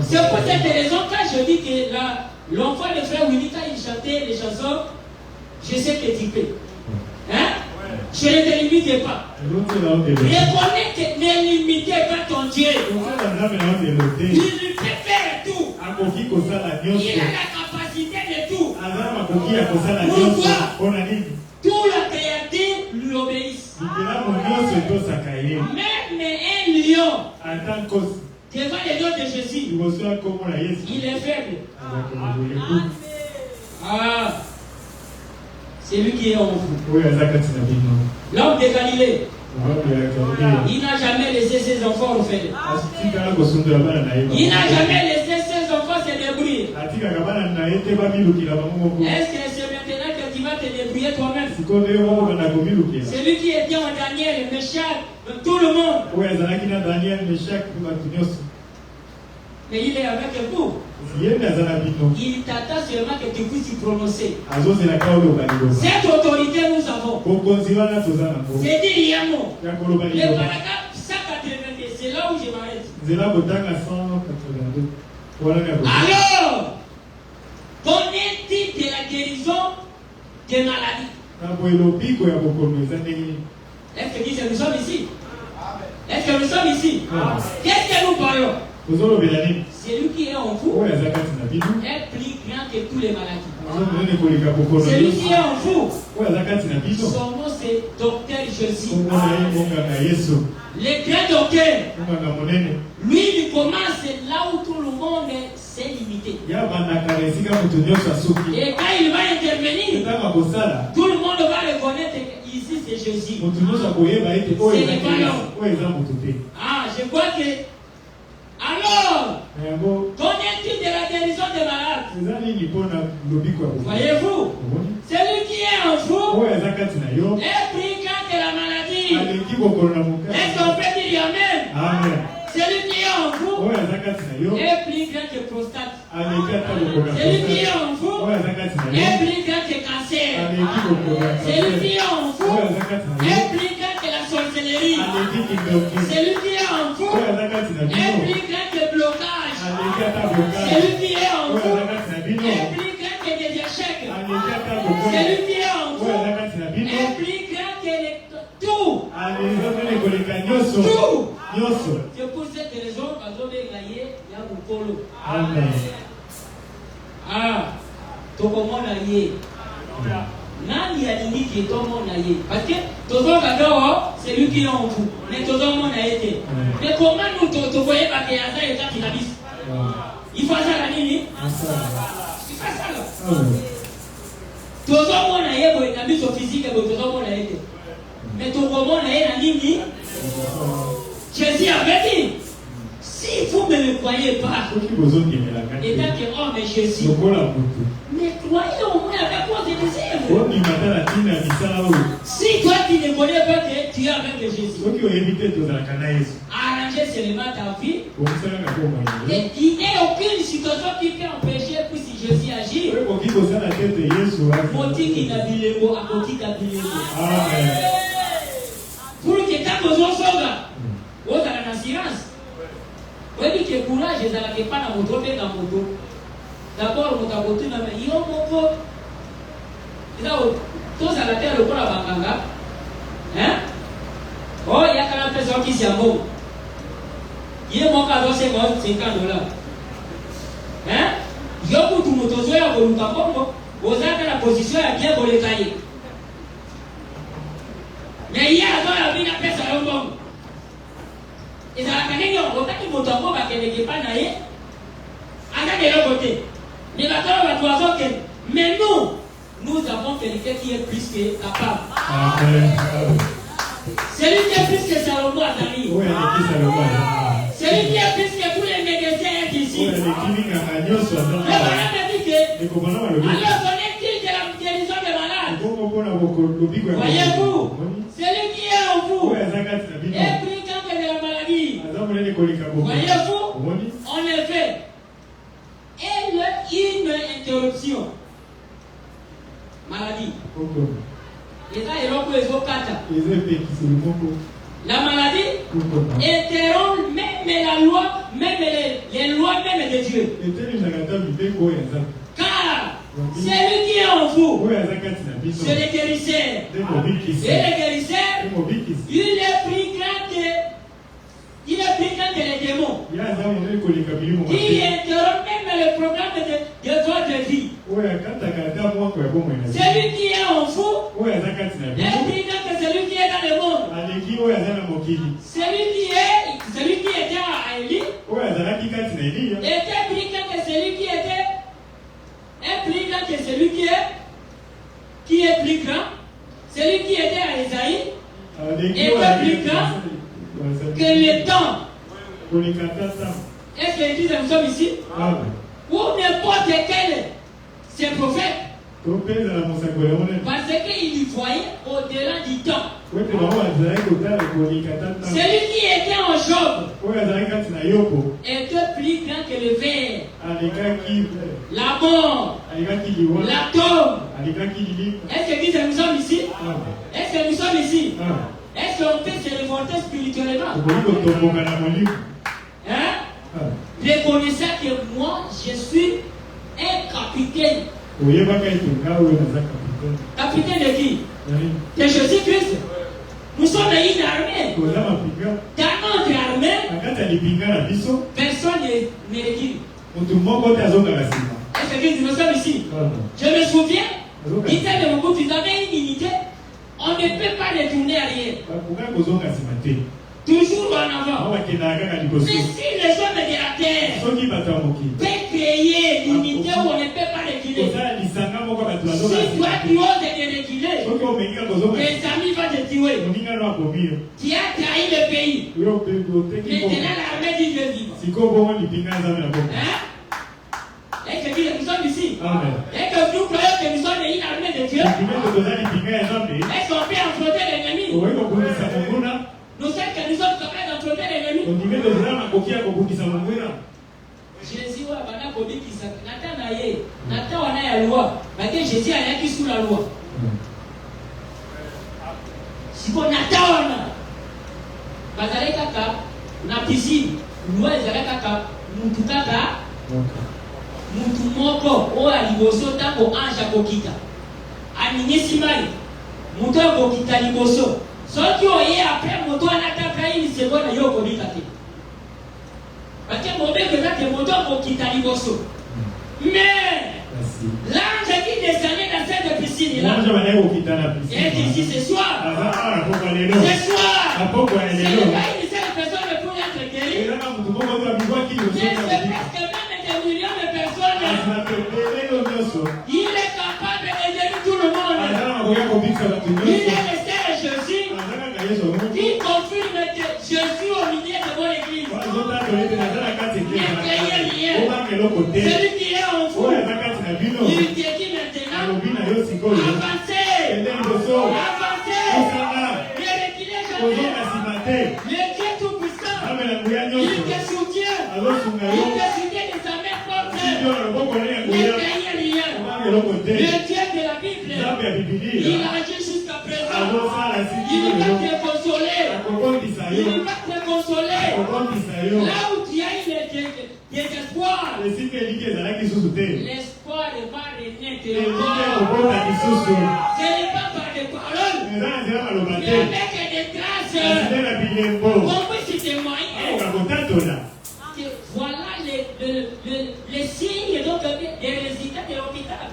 C'est pour cette raison quand je dis que l'enfant de frère Willy, quand il chantait les chansons, je sais que tu peux. Hein? Je ne te limite pas. Reconnais que ne limitez pas ton Dieu. Il peut faire tout. Il a la capacité de tout. Pourquoi? Tout la créature lui obéisse. Même un lion, devant les lions de Jésus, il est faible. Ah. C'est lui qui est en vous. L'homme de Galilée, il n'a jamais laissé ses enfants orphelins. Il n'a jamais laissé ses enfants se débrouiller. Est-ce que c'est maintenant que tu vas te débrouiller toi-même? C'est lui qui était en Daniel, Meshach, tout le monde. Mais il est avec vous. Il t'attend seulement que tu puisses y prononcer. Cette autorité nous avons. C'est dit Yamo. Le paragraphe 182, c'est là où je m'arrête. Alors, connais-tu de la guérison des maladies? Est-ce que nous sommes ici? Est-ce que nous sommes ici? Qu'est-ce que nous parlons? C'est lui qui est en vous est plus grand que tous les maladies. Celui qui est en vous, son nom c'est Docteur Jésus. Le grand docteur, lui il commence là où tout le monde s'est limité. Et quand il va intervenir, tout le monde va reconnaître ici c'est Jésus. Ce n'est pas l'homme. Ah, je crois que. Alors, qu'en est-il de la guérison des malades? Voyez-vous, celui qui est en vous est pris quand la maladie. Est-ce qu'on peut dire Amen? Celui qui est en vous est plus grand que prostate. Celui qui est en vous est plus grand que cancer. Celui qui est en vous est plus grand que la sorcellerie. Celui qui est en vous est plus grand que blocage. Celui qui est en vous est plus grand que des échecs. Celui qui est en vous est plus grand que tout. Tout. C'est pour cette raison que il y a beaucoup de Amen. Ah, tout le monde a yé. Nani a dit que tout le monde a yé. Parce que tout le monde c'est lui qui est en vous. Mais tout le monde a été. Mais comment nous te voyez pas qu'il y a ça et ça qui l'a dit? Il faut ça la nini? Il fait ça là. Tout le monde a yé pour établir son physique et tout le monde a été. Mais tout le monde a yé la nini? Jésus avait dit, si vous ne me croyez pas, étant que homme est Jésus, mais croyez au moins avec quoi je désire. Si toi tu ne connais pas que tu es avec Jésus, arrangez seulement ta vie. Et il n'y a aucune situation qui peut empêcher que si Jésus agit, pour que quand nous sommes vous avez une assurance. Vous dites que courage, vous n'avez pas dans votre vie, dans votre. D'abord, vous avez votre nom, il y a mon tous à la terre, le corps à Banganga. Hein? Oh, il y a quand même personne qui s'y a mot. Il y a mon cadeau, c'est $50. Hein? Il y a beaucoup de motos, à vous avez la position à bien pour les tailler. Mais il y a dans la vie, la personne au monde. Et ça va gagner au côté de votre va gagner pas naïe. À l'autre côté. Mais mais nous avons quelqu'un qui est plus que capable. Celui qui est plus que Salomon a Dani. Celui qui est plus que tous les médecins ici. Le malade a dit que. Alors connaît-il de la guérison des malades? Voyez-vous, celui qui est en vous est plus grand que de la maladie. Voyez-vous, en effet, elle a une interruption. Maladie. Et ça, il y a les autres. La maladie interrompt même la loi, même les lois même de Dieu. Car celui qui est en vous, c'est le guérisseur. Et le guérisseur, il est plus grand que les démons. Il interrompt même le programme de votre vie. Celui qui est en vous est plus grand que celui qui est dans le monde. Celui qui était à Élie était plus grand que celui qui était. Est plus grand que celui qui est plus grand. Celui qui était à Isaïe était plus grand que le temps. Est-ce que l'église nous sommes ici? Ou n'importe quel c'est prophète. Parce qu'il y voyait au-delà du temps. Celui qui était en Job était plus grand que le ver, la mort, l'atome. Est-ce que l'église nous sommes ici? Est-ce que nous sommes ici? Est-ce qu'on peut se révolter spirituellement? Hein? Reconnaissez que moi, je suis un capitaine. Capitaine de qui? De Jésus-Christ. Nous sommes une armée. Dans notre armée, personne ne me dit. Est-ce ce que nous sommes ici. Je me souviens, l'État de Mobutu, ils avaient une unité. On ne peut pas les tourner arrière. Toujours en avant. Mais si les hommes de la terre peuvent créer l'unité où on ne peut pas reculer, si toi tu oses de reculer, tes amis vont te tuer. Tu as trahi le pays. Maintenant l'armée dit je vis. Hein? Et que nous sommes ici. Et que nous croyons que nous sommes une armée de Dieu. Est-ce qu'on peut affronter l'ennemi? Nous savons que nous sommes capables d'affronter l'ennemi. Jésus a dit que Nathan a la loi. Mais Jésus a été sous la loi. Si on Nathan a na piscine, loi ezalaka mutu kaka mutu moko o aliboso tango ange akokita aningisi mai mutu akokita liboso soki oye après moto anataka une seconde yo kobika te parce que mobeko ezate moto akokita liboso mais l'ange qui descendait dans cette piscine là et ici ce soir ce soir c'est pas une seule personne pour être guéri c'est presque même des millions de personnes il est capable de guérir tout le monde il est le seul Jésus qui confirme que je suis au milieu de mon église ne craiez rien celui qui est en vous il te dit maintenant avancez ne reculez jamais le Dieu tout-puissant il te soutient de sa main forte ne craiez rien le Dieu de la Bible il agit jusqu'à présent il va te consoler là où tu as eu des espoirs l'espoir va renaître ce n'est pas par des paroles mais avec des grâces on peut se témoigner voilà les signes donc des résultats de l'hôpital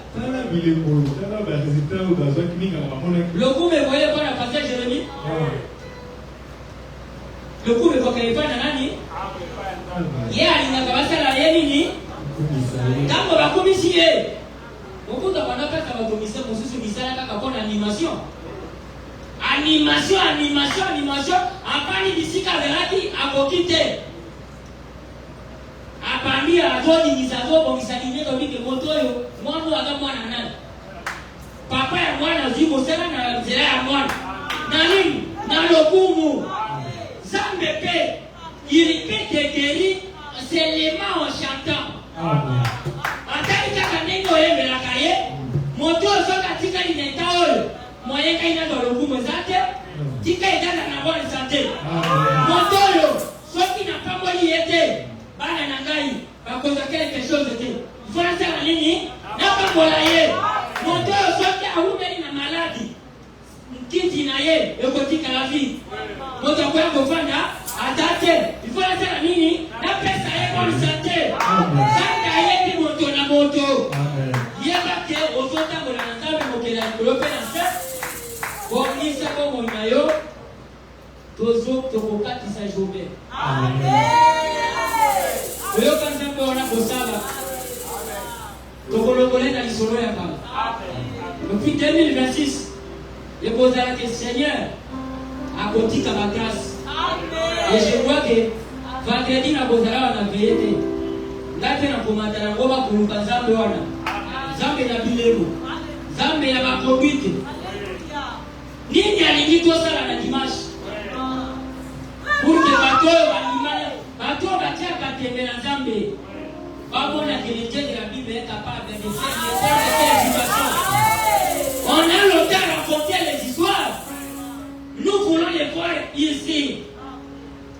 le coup me voyait pas la pasteur Jérémie le coup me voyait pas nani ye alingaka basala ye nini ntango bakomisi ye mokuta banapesa bakomise mosusu misala kaka mpona animation apani bisika azalaki akoki te apandi azodingisa azobongisa nini tobike moto oyo mwana aza mwana nani papa ya mwana azwi mosala na nzela ya mwana na nini na lokumu Zambe pe il peut te guérir seulement en chantant. Atari kaka ndenge oyembelaka ye moto soki atikali na eta oyo moyen kai na lokumu eza te tika ezala na bonne santé moto oyo soki napamboli ye te bana na ngai bakozwa quelque chose te ifo nasala nini napambola ye moto oyo soki awumeli na maladi kiti na ye ekotikala vi moto akoya kofanda atate ifo nasala nini napesa ye bonne santé sanda ayebi moto na moto yeba ke ozotambola na nzambe mokili ya likolo mpe na se bongisa bomoi na yo tokokatisa jobe oyoka nzambe wana kosala tokolongola na lisolo ya kala depuis 2026 le bozala que Seigneur a kotika ma grâce et je vois que vendredi na bozala wana veyete ngate na komanda na ngoma kuluka nzambe wana nzambe na bilemo nzambe ya bakonduite nini alingi tosala na dimanche pour que bato batiaka tembe na nzambe babona que le Dieu de la Bible est capable de faire les situations. On a le temps de raconter les histoires. Nous voulons les voir ici.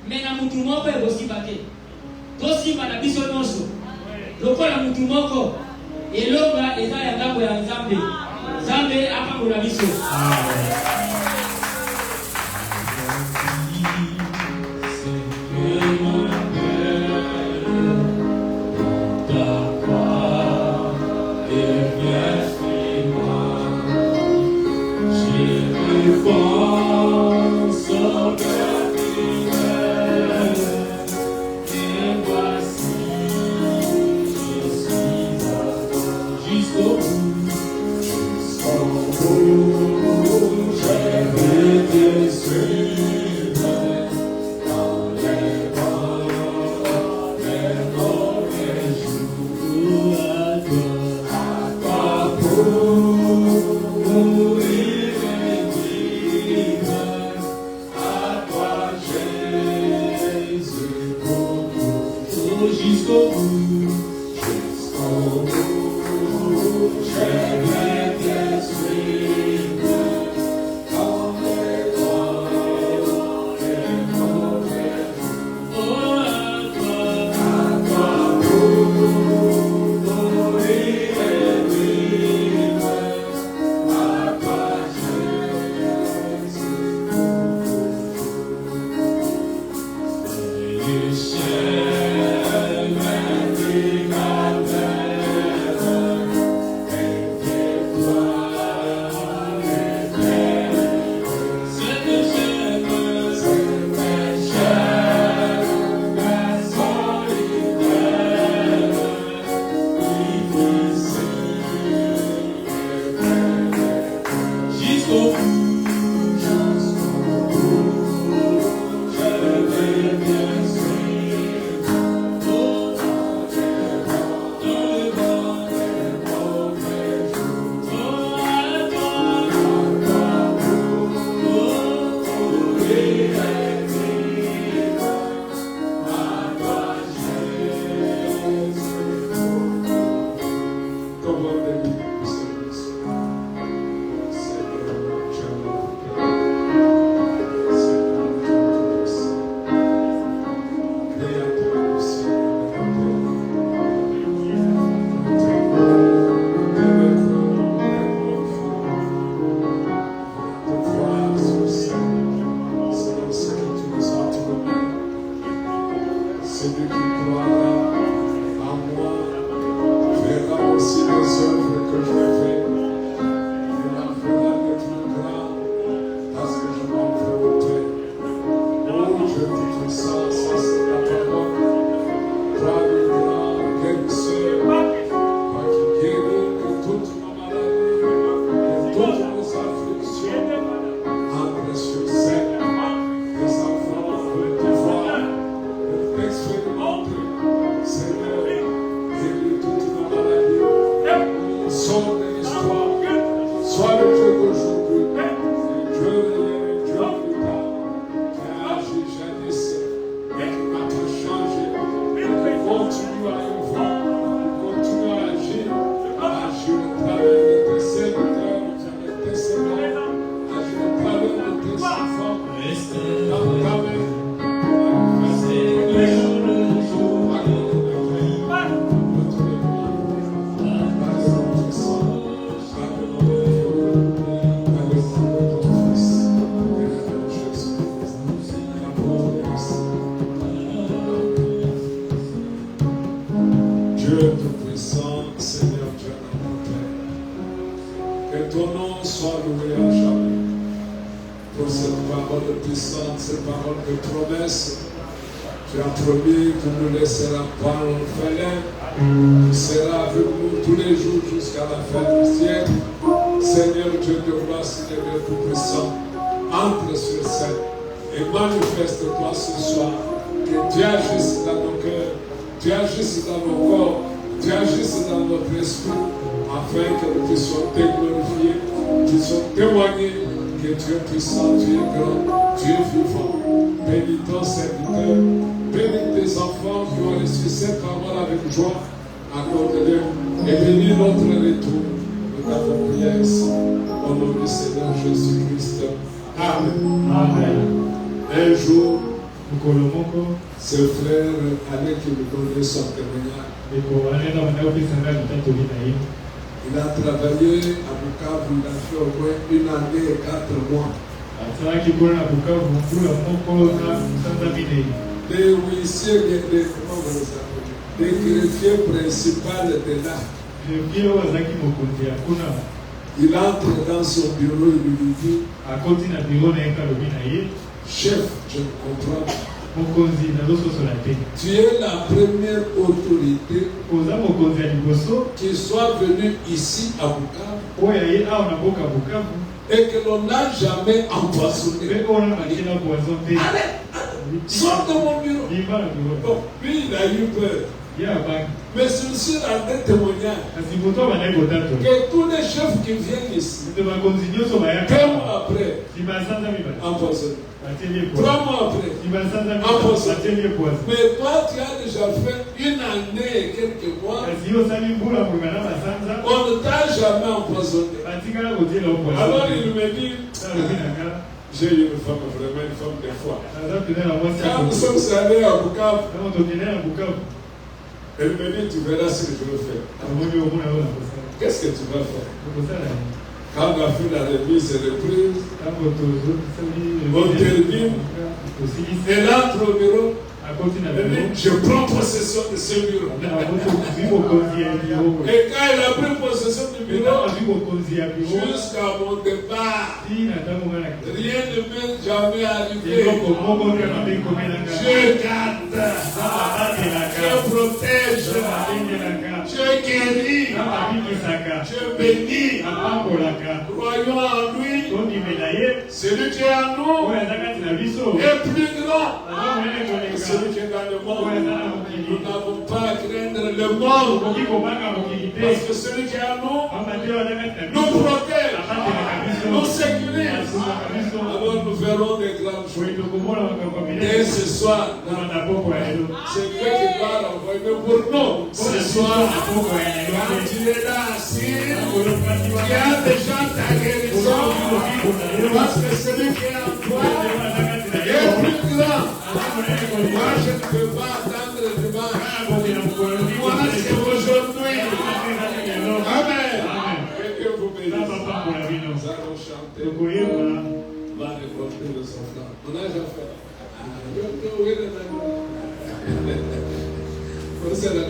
Mais na mutu moko aussi baté. Tosi bana biso noso. Lokola mutu moko elonga eza ya ngambo ya Nzambe. Nzambe akambola biso. jusqu'au bout, jusqu'au bout, je vais te suivre, comme les grands et mauvais. Oh, à toi pour mourir et vivre, à toi Jésus. Du ciel m'indique terre, et toi l'éternel. C'est péché, ma solitaire, difficile, jusqu'au bout, je vais bien suivre, oh, dans le bon et mauvais jours, oh, à toi, oh, mourir et vivre, à toi, Jésus. Comment bénir le Seigneur, Seigneur, Dieu notre Père, Seigneur, Dieu Tout-Puissant, Créateur du ciel et de la terre, te voir sur scène, c'est ce que tu nous as trouvé. Celui qui croira en moi verra aussi les œuvres que je fais. Il en fera de plus grand parce que je m'en fais au Père. Oh, Dieu Tout-Puissant, ça c'est la parole. Toi le grand guérisseur, toi qui guéris de toutes nos maladies, de toutes nos afflictions, entre sur scène, tes enfants veulent te voir, veulent t'expérimenter, Seigneur, guéris toutes nos maladies, sauve de l'histoire, sois le Dieu d'aujourd'hui, le Dieu d'hier, le Dieu plus tard, qui a agi jadis, et qui n'a pas changé, et qui continue à œuvrer, continue à agir au travers de tes serviteurs, de tes servants, agir au travers de tes enfants, dans ta main, manifester le jour, accomplir notre mémoire, par le Tout-Puissant, par le nom de Dieu, par le nom de ton Fils, et le nom de Jésus, l'amour de Christ. Dieu Tout-Puissant, Seigneur Dieu notre Père, que ton nom soit loué à jamais pour cette parole puissante, cette parole de promesse. Tu as promis que nous ne laisseras pas l'orphelin, tu seras avec nous tous les jours jusqu'à la fin du siècle. Seigneur Dieu de roi, Seigneur Tout-Puissant, entre sur scène et manifeste-toi ce soir, que tu agisses dans nos cœurs, tu agisses dans nos corps, tu agisses dans notre esprit, afin que nous puissions te glorifier, puissions témoigner que tu es puissant, tu es grand, tu es vivant. Bénis ton serviteur, bénis tes enfants qui ont reçu cette parole avec joie, accorde-leur et bénis notre retour. Nous t'avons prié ici, au nom du Seigneur Jésus-Christ. Amen. Amen. Un jour, Mukolomoko, ce frère allait qui nous donnait son témoignage. Il a travaillé à Bukavu, il a fait au moins 1 année et 4 mois. Des huissiers, des greffiers principaux de là. Il entre dans son bureau et lui dit, chef, je ne comprends pas. Tu es la première autorité qui soit venue ici à Bukavu et que l'on n'a jamais empoisonné. Sors de mon bureau. Donc, lui, il a eu peur. Mais celui-ci a un témoignage que tous les chefs qui viennent ici, 2 mois après, empoisonnés. 3 mois après, empoisonnés. Mais toi, tu as déjà fait 1 année et quelques mois, on ne t'a jamais empoisonné. Alors il me dit, j'ai une femme, vraiment une femme de foi. Quand nous sommes allés à Bukavu, elle me dit, tu verras ce que je veux faire. Qu'est-ce que tu vas faire? Quand on a fait la remise et reprise, on termine, elle entre au bureau, elle dit, je prends possession de ce bureau. Et quand elle a pris possession du bureau, jusqu'à mon départ, rien ne m'est jamais arrivé. Je garde, je protège, je guéris, je bénis. Croyons en lui, celui qui est en nous est plus grand que celui qui est dans le monde. Nous n'avons pas à craindre le monde, parce que celui qui est en nous nous protège, nous sécurise. Alors nous verrons des grandes choses. Et ce soir, c'est Dieu qui va l'envoyer pour nous. Ce soir, quand il est là assis, il y a déjà ta guérison, parce que celui qui est en toi est plus grand. Moi, je ne peux pas attendre dimanche. Moi, c'est aujourd'hui. Amen. Que Dieu vous bénisse. Nous allons chanter. Va récolter le souffle. On a déjà fait. Vous savez, la